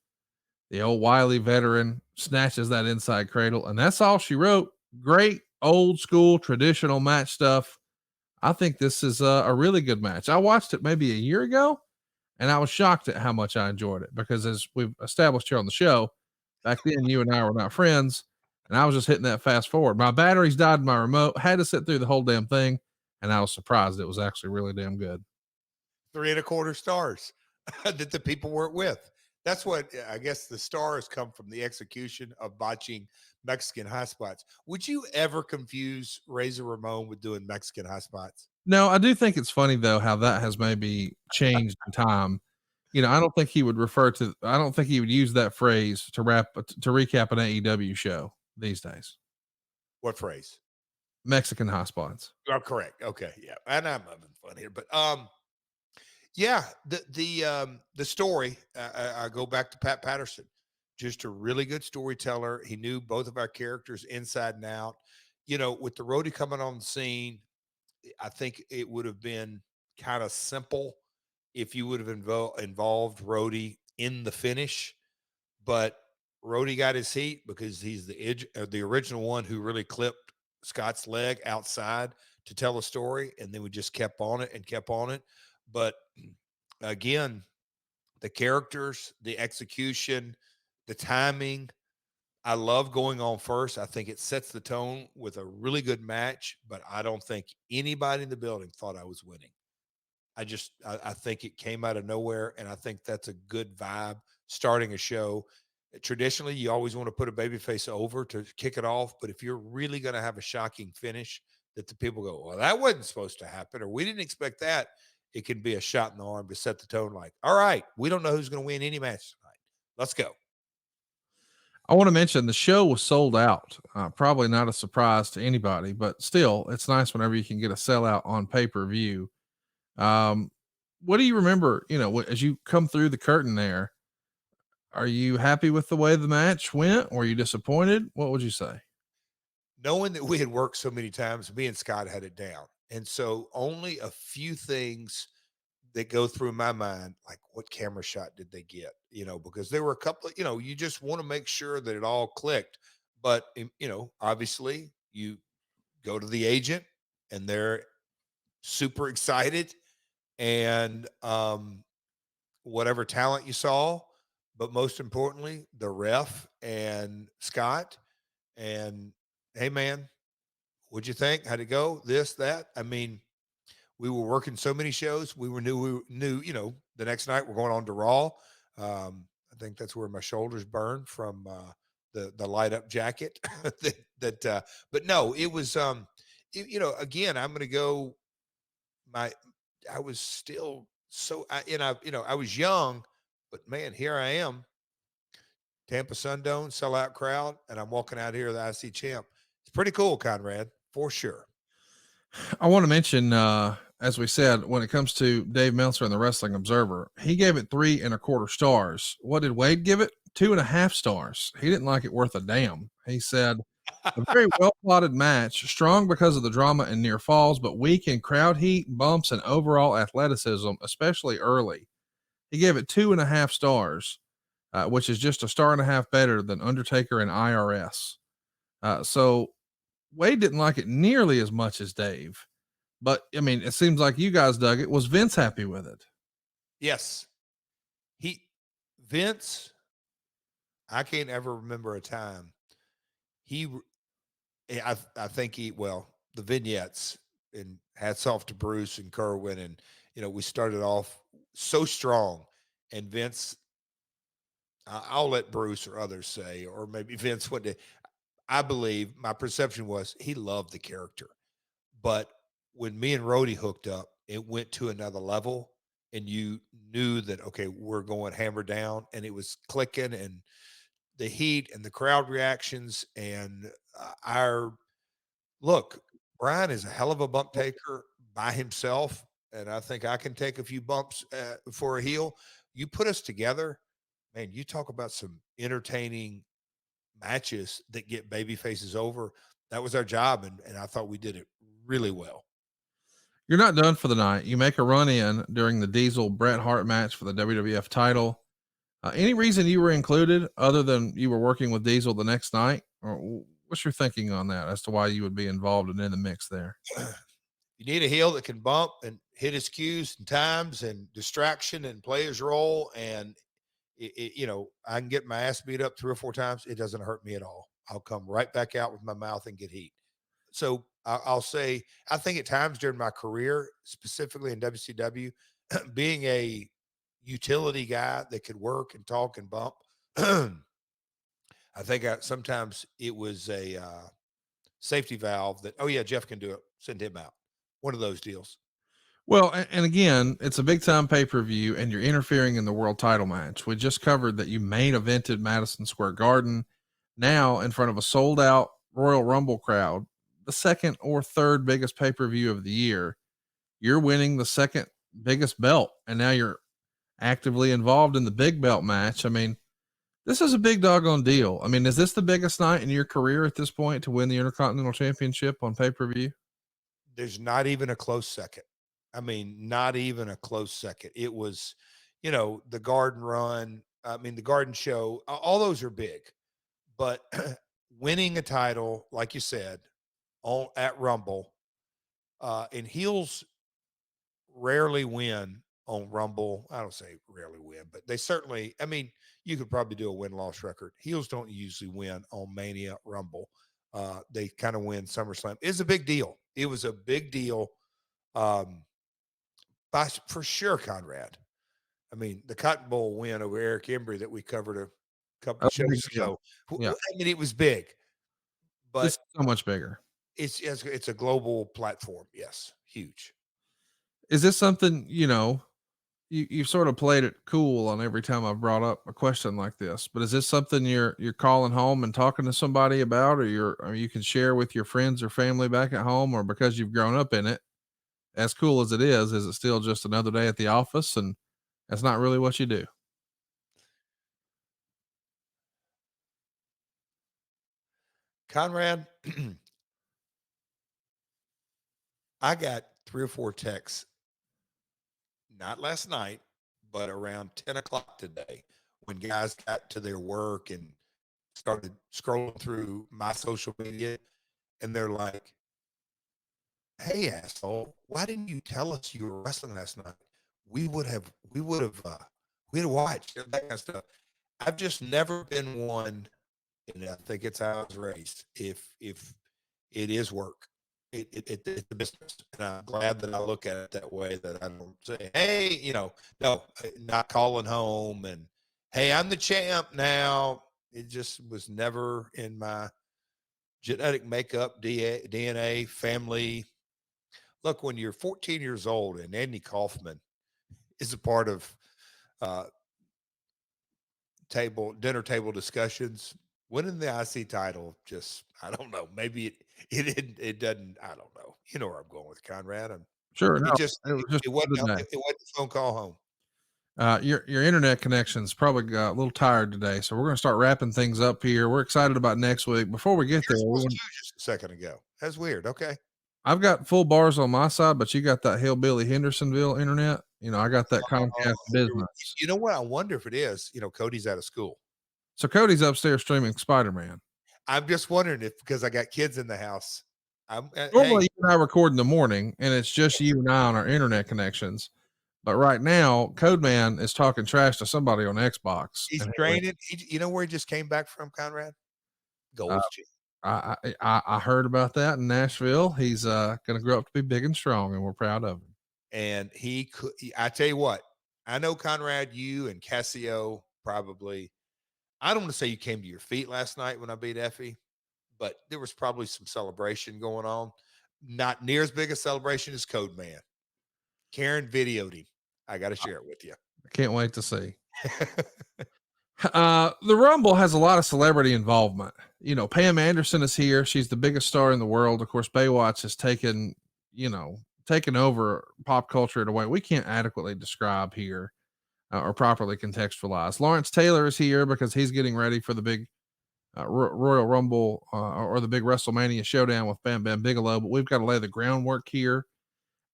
the old wily veteran snatches that inside cradle. And that's all she wrote. Great old school traditional match stuff. I think this is a really good match. I watched it maybe a year ago and I was shocked at how much I enjoyed it because, as we've established here on the show, back then you and I were not friends, and I was just hitting that fast forward. My batteries died in my remote, had to sit through the whole damn thing, and I was surprised it was actually really damn good. 3.25 stars that the people weren't with. That's what I guess the stars come from, the execution of botching Mexican high spots. Would you ever confuse Razor Ramon with doing Mexican high spots? No, I do think it's funny though how that has maybe changed in time. You know, I don't think he would use that phrase to recap an AEW show these days. What phrase? Mexican high spots. Oh, correct. Okay, yeah. And I'm having fun here, but yeah, the story. I go back to Pat Patterson, just a really good storyteller. He knew both of our characters inside and out. You know, with the roadie coming on the scene, I think it would have been kind of simple if you would have involved Roadie in the finish, but Roadie got his heat because he's the original one who really clipped Scott's leg outside to tell a story, and then we just kept on it and kept on it. But again, the characters, the execution, the timing. I love going on first. I think it sets the tone with a really good match, but I don't think anybody in the building thought I was winning. I think it came out of nowhere, and I think that's a good vibe starting a show. Traditionally, you always want to put a babyface over to kick it off, but if you're really going to have a shocking finish that the people go, well, that wasn't supposed to happen, or we didn't expect that, it can be a shot in the arm to set the tone like, all right, we don't know who's going to win any match tonight. Let's go. I want to mention the show was sold out. Probably not a surprise to anybody, but still, it's nice whenever you can get a sellout on pay-per-view. What do you remember, as you come through the curtain there? Are you happy with the way the match went? Or were you disappointed? What would you say? Knowing that we had worked so many times, me and Scott had it down. And so only a few things that go through my mind, like what camera shot did they get? Because there were a couple of, you just want to make sure that it all clicked. But, obviously you go to the agent and they're super excited and whatever talent you saw. but most importantly, the ref and Scott. And hey, man, what'd you think? How'd it go? This, that. I mean, we were working so many shows. We knew, the next night we're going on to Raw. I think that's where my shoulders burned from the light up jacket. But no, it was again, I'm going to go. My, I was still so, I was young, but man, here I am, Tampa Sun Dome, sellout crowd, and I'm walking out here the IC champ. It's pretty cool, Conrad, for sure. I want to mention, as we said, when it comes to Dave Meltzer and the Wrestling Observer, he gave it 3.25 stars. What did Wade give it? 2.5 stars. He didn't like it worth a damn. He said, a very well plotted match, strong because of the drama and near falls, but weak in crowd heat, bumps, and overall athleticism, especially early. He gave it 2.5 stars, which is just a star and a half better than Undertaker and IRS. So Wade didn't like it nearly as much as Dave. But I mean, it seems like you guys dug it. Was Vince happy with it? Yes. Vince, I can't ever remember a time. I think the vignettes, and hats off to Bruce and Kerwin. And, we started off so strong, and Vince, I'll let Bruce or others say, or maybe Vince went to, I believe my perception was he loved the character. But when me and Rhodey hooked up, it went to another level, and you knew that, okay, we're going hammer down, and it was clicking, and the heat and the crowd reactions and our look. Brian is a hell of a bump taker by himself, and I think I can take a few bumps for a heel. You put us together, man. You talk about some entertaining matches that get baby faces over. That was our job, and I thought we did it really well. You're not done for the night. You make a run in during the Diesel Bret Hart match for the WWF title. Any reason you were included other than you were working with Diesel the next night? Or what's your thinking on that as to why you would be involved and in the mix there? You need a heel that can bump and hit his cues and times and distraction and play his role. And I can get my ass beat up 3 or 4 times. It doesn't hurt me at all. I'll come right back out with my mouth and get heat. So I'll say, I think at times during my career, specifically in WCW, being a utility guy that could work and talk and bump, I think sometimes it was a safety valve that, oh yeah, Jeff can do it. Send him out. One of those deals. Well, and again, it's a big time pay per view, and you're interfering in the world title match. We just covered that you main evented Madison Square Garden, now in front of a sold out Royal Rumble crowd, the second or third biggest pay per view of the year. You're winning the second biggest belt, and now you're actively involved in the big belt match. I mean, this is a big doggone deal. I mean, is this the biggest night in your career at this point to win the Intercontinental Championship on pay per view? There's not even a close second. I mean, not even a close second. It was, the Garden Run. I mean, the Garden Show. All those are big, but winning a title, like you said, on at Rumble, and heels rarely win on Rumble. I don't say rarely win, but they certainly. I mean, you could probably do a win-loss record. Heels don't usually win on Mania, Rumble. They kind of win SummerSlam. It's a big deal. It was a big deal. Um, for sure, Conrad. I mean, the Cotton Bowl win over Eric Embry that we covered a couple of shows ago. Yeah. I mean, it was big, This but is so much bigger. It's a global platform. Yes, huge. Is this something, you've sort of played it cool on every time I've brought up a question like this, but is this something you're calling home and talking to somebody about, or you can share with your friends or family back at home, or because you've grown up in it, as cool as it is it still just another day at the office and that's not really what you do? Conrad, I got 3 or 4 texts, not last night, but around 10 o'clock today, when guys got to their work and started scrolling through my social media, and they're like, "Hey, asshole, why didn't you tell us you were wrestling last night? We would have watched that kind of stuff." I've just never been one, and I think it's how I was raised. If it is work, it's a business, and I'm glad that I look at it that way. That I don't say, "Hey, no, not calling home," and "Hey, I'm the champ now." It just was never in my genetic makeup, DNA, family. Look, when you're 14 years old and Andy Kaufman is a part of uh, dinner table discussions, winning the IC title, just I don't know. Maybe it doesn't. I don't know. You know where I'm going with Conrad. Sure, It no, just it was just it the wasn't other day. it wasn't a phone call home. Your internet connection's probably got a little tired today, so we're going to start wrapping things up here. We're excited about next week. Before we get there, Yours was too just a second ago. That's weird. Okay. I've got full bars on my side, but you got that hillbilly Hendersonville internet. I got that Comcast business. You know what? I wonder if it is. Cody's out of school. So Cody's upstairs streaming Spider-Man. I'm just wondering if because I got kids in the house. Normally, Hey, you and I record in the morning, and it's just you and I on our internet connections. But right now, Codeman is talking trash to somebody on Xbox. he's And training. You know where he just came back from, Conrad? uh, Gold's Gym. I heard about that in Nashville. He's going to grow up to be big and strong, and we're proud of him. And I tell you what, I know Conrad, you and Cassio probably. I don't want to say you came to your feet last night when I beat Effy, but there was probably some celebration going on. Not near as big a celebration as Code Man. Karen videoed him. I got to share it with you. I can't wait to see. The Rumble has a lot of celebrity involvement. Pam Anderson is here. She's the biggest star in the world. Of course, Baywatch has taken over pop culture in a way we can't adequately describe here or properly contextualize. Lawrence Taylor is here because he's getting ready for the big Royal Rumble or the big WrestleMania showdown with Bam Bam Bigelow. But we've got to lay the groundwork here.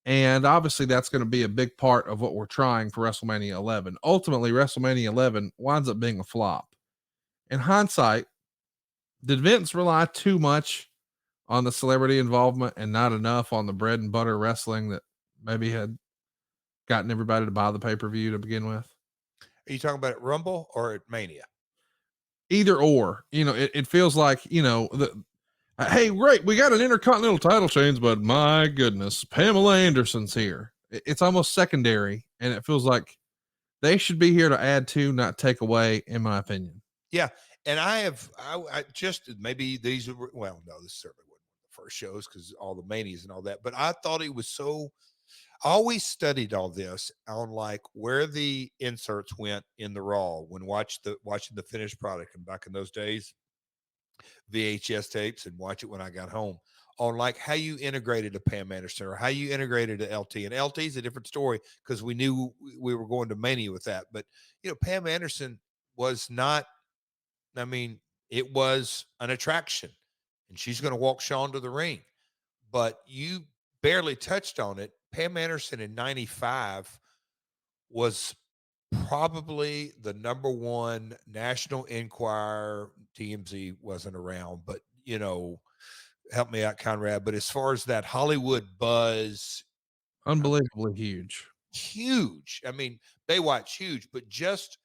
And obviously, that's going to be a big part of what we're trying for WrestleMania 11. Ultimately, WrestleMania 11 winds up being a flop. In hindsight, did Vince rely too much on the celebrity involvement and not enough on the bread and butter wrestling that maybe had gotten everybody to buy the pay per view to begin with? Are you talking about at Rumble or at Mania? Either or, it feels like, hey, great, we got an intercontinental title change, but my goodness, Pamela Anderson's here. It's almost secondary, and it feels like they should be here to add to, not take away, in my opinion. Yeah. And I just maybe these were, well, no, this certainly wasn't one of the first shows because all the manias and all that, but I thought it was I always studied all this on like where the inserts went in the Raw when watching the finished product. And back in those days, VHS tapes and watch it when I got home on like how you integrated a Pam Anderson or how you integrated a LT. And LT is a different story because we knew we were going to Mania with that. But Pam Anderson was not. I mean, it was an attraction, and she's going to walk Sean to the ring. But you barely touched on it. Pam Anderson in '95 was probably the number one National Enquirer. TMZ wasn't around, but help me out, Conrad. But as far as that Hollywood buzz, Unbelievably huge. huge. I mean, Baywatch, huge, but just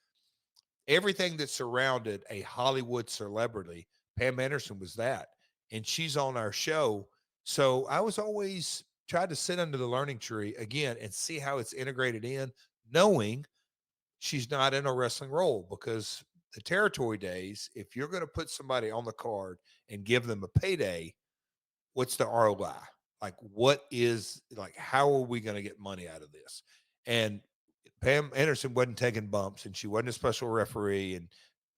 everything that surrounded a Hollywood celebrity, Pam Anderson was that. And she's on our show. So I was always tried to sit under the learning tree again and see how it's integrated in, knowing she's not in a wrestling role because the territory days, if you're going to put somebody on the card and give them a payday, what's the ROI? Like, how are we going to get money out of this? And Pam Anderson wasn't taking bumps and she wasn't a special referee and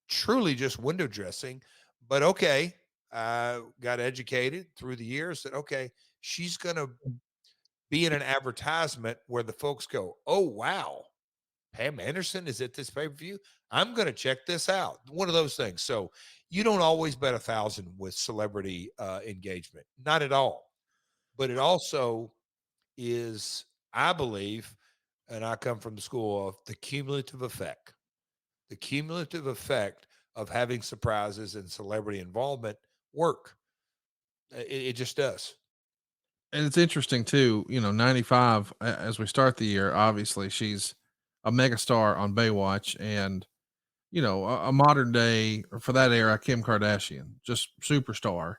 truly just window dressing. But okay, I got educated through the years that, okay, she's going to be in an advertisement where the folks go, oh, wow, Pam Anderson is at this pay per view. I'm going to check this out. One of those things. So you don't always bet 1,000 with celebrity engagement, not at all. But it also is, I believe, and I come from the school of the cumulative effect. The cumulative effect of having surprises and celebrity involvement work. It just does. And it's interesting too, 95, as we start the year, obviously she's a megastar on Baywatch. And a modern day, or for that era, Kim Kardashian, just superstar.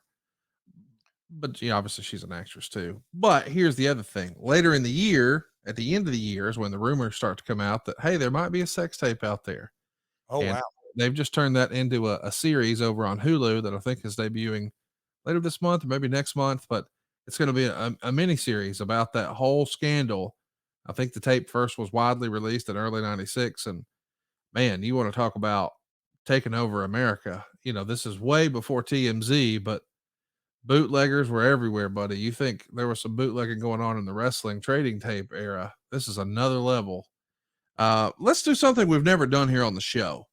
But obviously she's an actress too. But here's the other thing. Later in the year, at the end of the year, is when the rumors start to come out that, hey, there might be a sex tape out there. Oh, And wow. they've just turned that into a series over on Hulu that I think is debuting later this month or maybe next month. But it's going to be a mini series about that whole scandal. I think the tape first was widely released in early 96. And man, you want to talk about taking over America. This is way before TMZ, but bootleggers were everywhere, buddy. You think there was some bootlegging going on in the wrestling trading tape era? This is another level. Let's do something we've never done here on the show.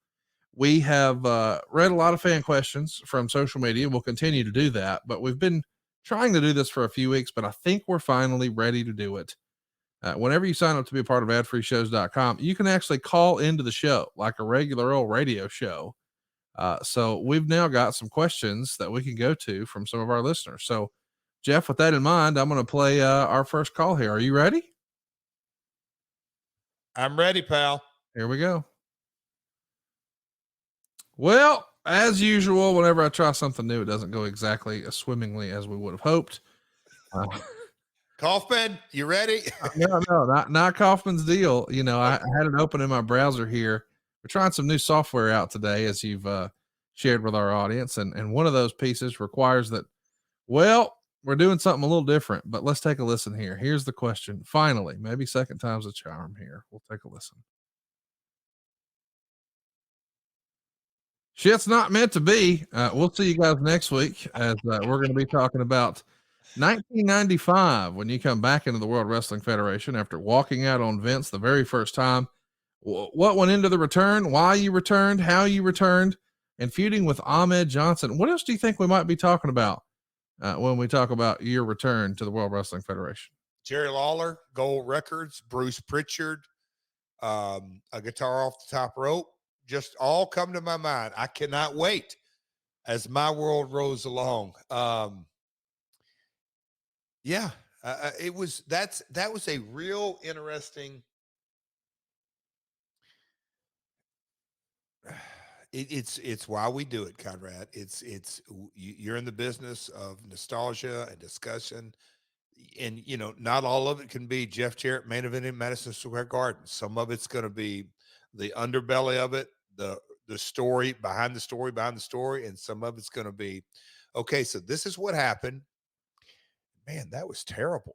We have read a lot of fan questions from social media. We'll continue to do that, but we've been trying to do this for a few weeks, but I think we're finally ready to do it. Whenever you sign up to be a part of adfreeshows.com, you can actually call into the show like a regular old radio show. So we've now got some questions that we can go to from some of our listeners. So, Jeff, with that in mind, I'm going to play our first call here. Are you ready? I'm ready, pal. Here we go. Well, as usual, whenever I try something new, it doesn't go exactly as swimmingly as we would have hoped. Kaufman, you ready? No, not Kaufman's deal. I had it open in my browser here. We're trying some new software out today, as you've shared with our audience. And one of those pieces requires that, well, we're doing something a little different, but let's take a listen here. Here's the question. Finally, maybe second time's a charm here. We'll take a listen. Shit's not meant to be. We'll see you guys next week as we're going to be talking about 1995 when you come back into the World Wrestling Federation after walking out on Vince the very first time. What went into the return, why you returned, how you returned, and feuding with Ahmed Johnson. What else do you think we might be talking about when we talk about your return to the World Wrestling Federation? Jerry Lawler, Gold Records, Bruce Pritchard, a guitar off the top rope, just all come to my mind. I cannot wait as my world rolls along. Yeah, that was a real interesting. It's why we do it, Conrad. You're in the business of nostalgia and discussion, and not all of it can be Jeff Jarrett main event in Madison Square Garden. Some of it's going to be the underbelly of it, the story behind the story, and some of it's going to be, okay, so this is what happened. Man, that was terrible.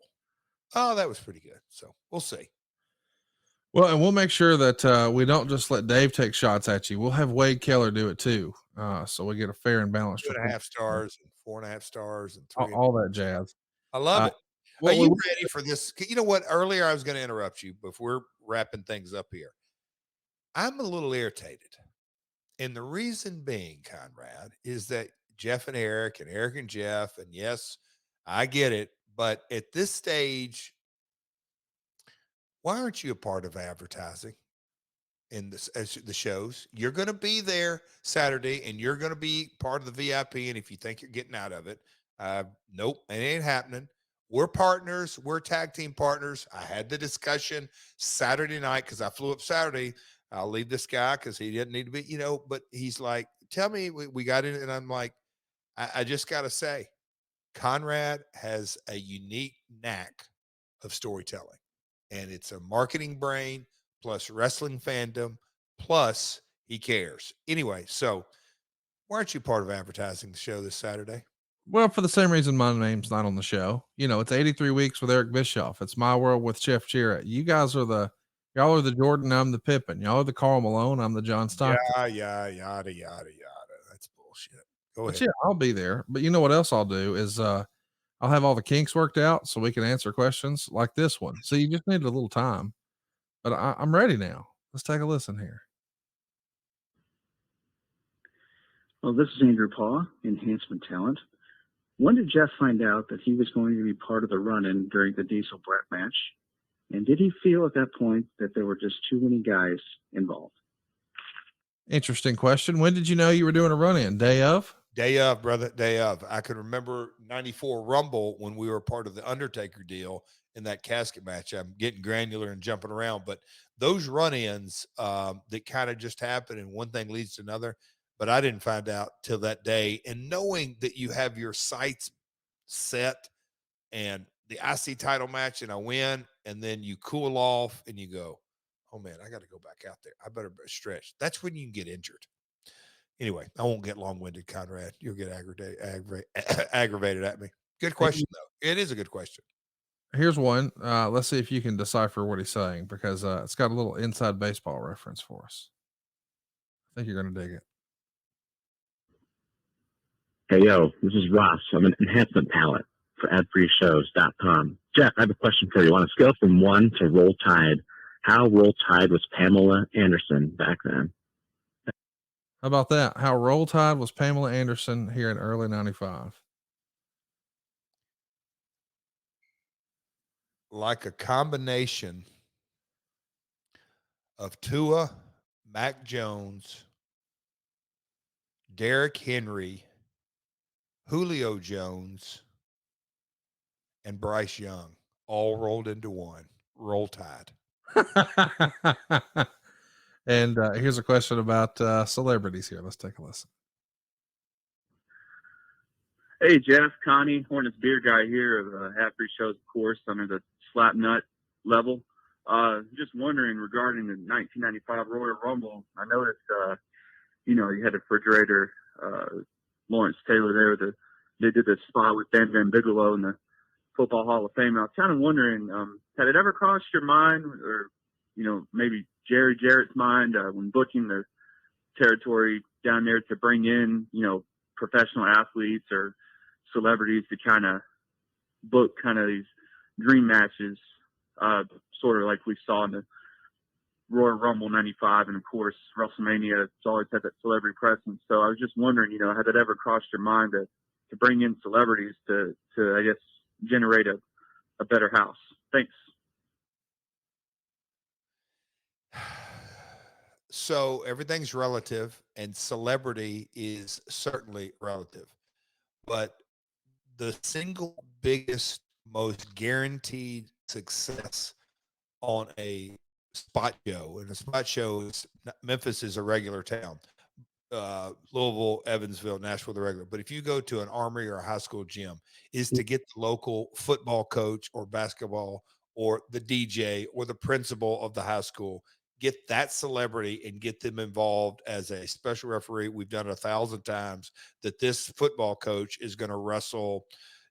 Oh, that was pretty good. So we'll see. Well, and we'll make sure that we don't just let Dave take shots at you. We'll have Wade Keller do it too. So we get a fair and balanced 2.5 stars and 4.5 stars and 3. all that jazz. I love it. Are you ready for this? You know what? Earlier I was going to interrupt you, but we're wrapping things up here. I'm a little irritated. And the reason being, Conrad, is that Jeff and Eric and Jeff, and yes, I get it. But at this stage, why aren't you a part of advertising in the shows? You're going to be there Saturday and you're going to be part of the VIP. And if you think you're getting out of it, nope, it ain't happening. We're partners. We're tag team partners. I had the discussion Saturday night because I flew up Saturday. I'll leave this guy because he didn't need to be, but he's like, tell me we got in. And I'm like, I just got to say, Conrad has a unique knack of storytelling. And it's a marketing brain plus wrestling fandom, plus he cares. Anyway, so why aren't you part of advertising the show this Saturday? Well, for the same reason my name's not on the show. It's 83 weeks with Eric Bischoff. It's my world with Jeff Jarrett. You guys are y'all are the Jordan, I'm the Pippen. Y'all are the Karl Malone, I'm the John Stockton. Yeah, yada, yada, yada. That's bullshit. Go ahead. Yeah, I'll be there. But you know what else I'll do is I'll have all the kinks worked out so we can answer questions like this one. So you just need a little time. But I'm ready now. Let's take a listen here. Well, this is Andrew Paw, Enhancement Talent. When did Jeff find out that he was going to be part of the run-in during the Diesel Brett match? And did he feel at that point that there were just too many guys involved? Interesting question. When did you know you were doing a run-in? Day of? Day of, brother. Day of. I could remember 94 Rumble when we were part of the Undertaker deal. in that casket match. I'm getting granular and jumping around, but those run-ins that kind of just happen and one thing leads to another, but I didn't find out till that day. And knowing that you have your sights set and the IC title match and I win, and then you cool off and you go, oh man, I got to go back out there. I better stretch. That's when you can get injured. Anyway, I won't get long-winded, Conrad. You'll get aggravated at me. Good question, though. It is a good question. Here's one. Let's see if you can decipher what he's saying, because it's got a little inside baseball reference for us. I think you're going to dig it. Hey, yo, this is Ross. I'm an enhancement talent for adfreeshows.com. Jeff, I have a question for you. On a scale from 1 to Roll Tide, how Roll Tide was Pamela Anderson back then? How about that? How Roll Tide was Pamela Anderson here in early 95. Like a combination of Tua, Mac Jones, Derrick Henry, Julio Jones, and Bryce Young, all rolled into one. Roll Tide. And here's a question about celebrities here. Let's take a listen. Hey, Jeff, Connie, Hornets beer guy here of Half Free Shows, of course, under the slap nut level. Just wondering regarding the 1995 Royal Rumble. I noticed, you had a refrigerator, Lawrence Taylor there. They did this spot with Ben Van Bigelow in the Football Hall of Fame. I was kind of wondering, had it ever crossed your mind, or maybe Jerry Jarrett's mind, when booking the territory down there, to bring in professional athletes or celebrities to kind of book kind of these dream matches, sort of like we saw in the Royal Rumble 95, and of course WrestleMania. It's always had that celebrity presence. So I was just wondering, had it ever crossed your mind to bring in celebrities to I guess generate a better house? Thanks. So everything's relative, and celebrity is certainly relative. But the single biggest, most guaranteed success on a spot show, and a spot show is Memphis is a regular town. Louisville, Evansville, Nashville, the regular. But if you go to an Armory or a high school gym, is to get the local football coach or basketball or the DJ or the principal of the high school, get that celebrity and get them involved as a special referee. We've done it 1,000 times, that this football coach is going to wrestle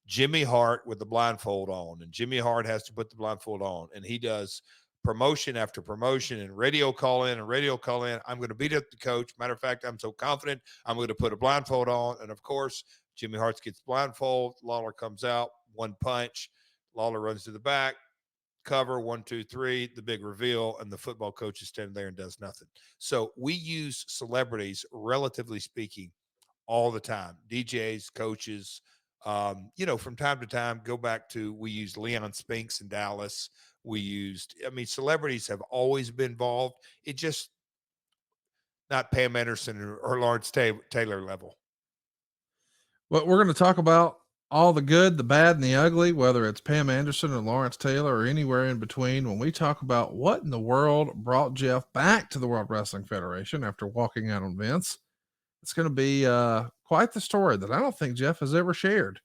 Jimmy Hart with the blindfold on, and Jimmy Hart has to put the blindfold on, and he does promotion after promotion and radio call in and radio call in. I'm going to beat up the coach. Matter of fact, I'm so confident I'm going to put a blindfold on. And of course, Jimmy Hart gets blindfold. Lawler comes out, one punch. Lawler runs to the back, cover, 1, 2, 3, the big reveal, and the football coach is standing there and does nothing. So we use celebrities, relatively speaking, all the time. DJs, coaches, from time to time, go back to, we used Leon Spinks in Dallas. Celebrities have always been involved. It just not Pam Anderson or Lawrence Taylor level. Well, we're going to talk about all the good, the bad, and the ugly, whether it's Pam Anderson or Lawrence Taylor or anywhere in between, when we talk about what in the world brought Jeff back to the World Wrestling Federation after walking out on Vince. It's going to be quite the story that I don't think Jeff has ever shared.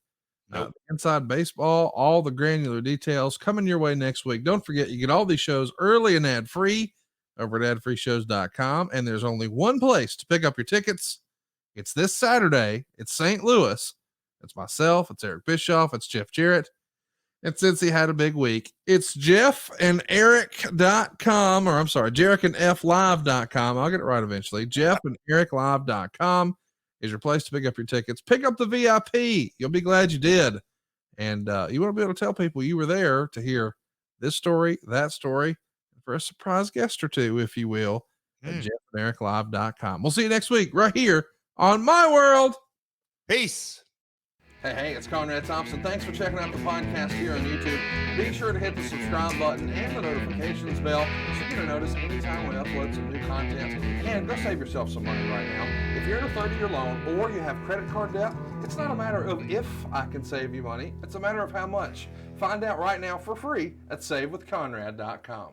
Nope. Inside baseball, all the granular details coming your way next week. Don't forget, you get all these shows early and ad-free over at adfreeshows.com. And there's only one place to pick up your tickets. It's this Saturday. It's St. Louis. It's myself. It's Eric Bischoff. It's Jeff Jarrett. And since he had a big week, it's jeffanderic.com, or I'm sorry, jericandflive.com. I'll get it right eventually. jeffanderic.live.com is your place to pick up your tickets. Pick up the VIP. You'll be glad you did. And you want to be able to tell people you were there to hear this story, that story, for a surprise guest or two, if you will, at jeffanderic.live.com. We'll see you next week right here on My World. Peace. Hey, it's Conrad Thompson. Thanks for checking out the podcast here on YouTube. Be sure to hit the subscribe button and the notifications bell so you get a notice anytime we upload some new content. And go save yourself some money right now. If you're in a 30-year loan or you have credit card debt, it's not a matter of if I can save you money. It's a matter of how much. Find out right now for free at SaveWithConrad.com.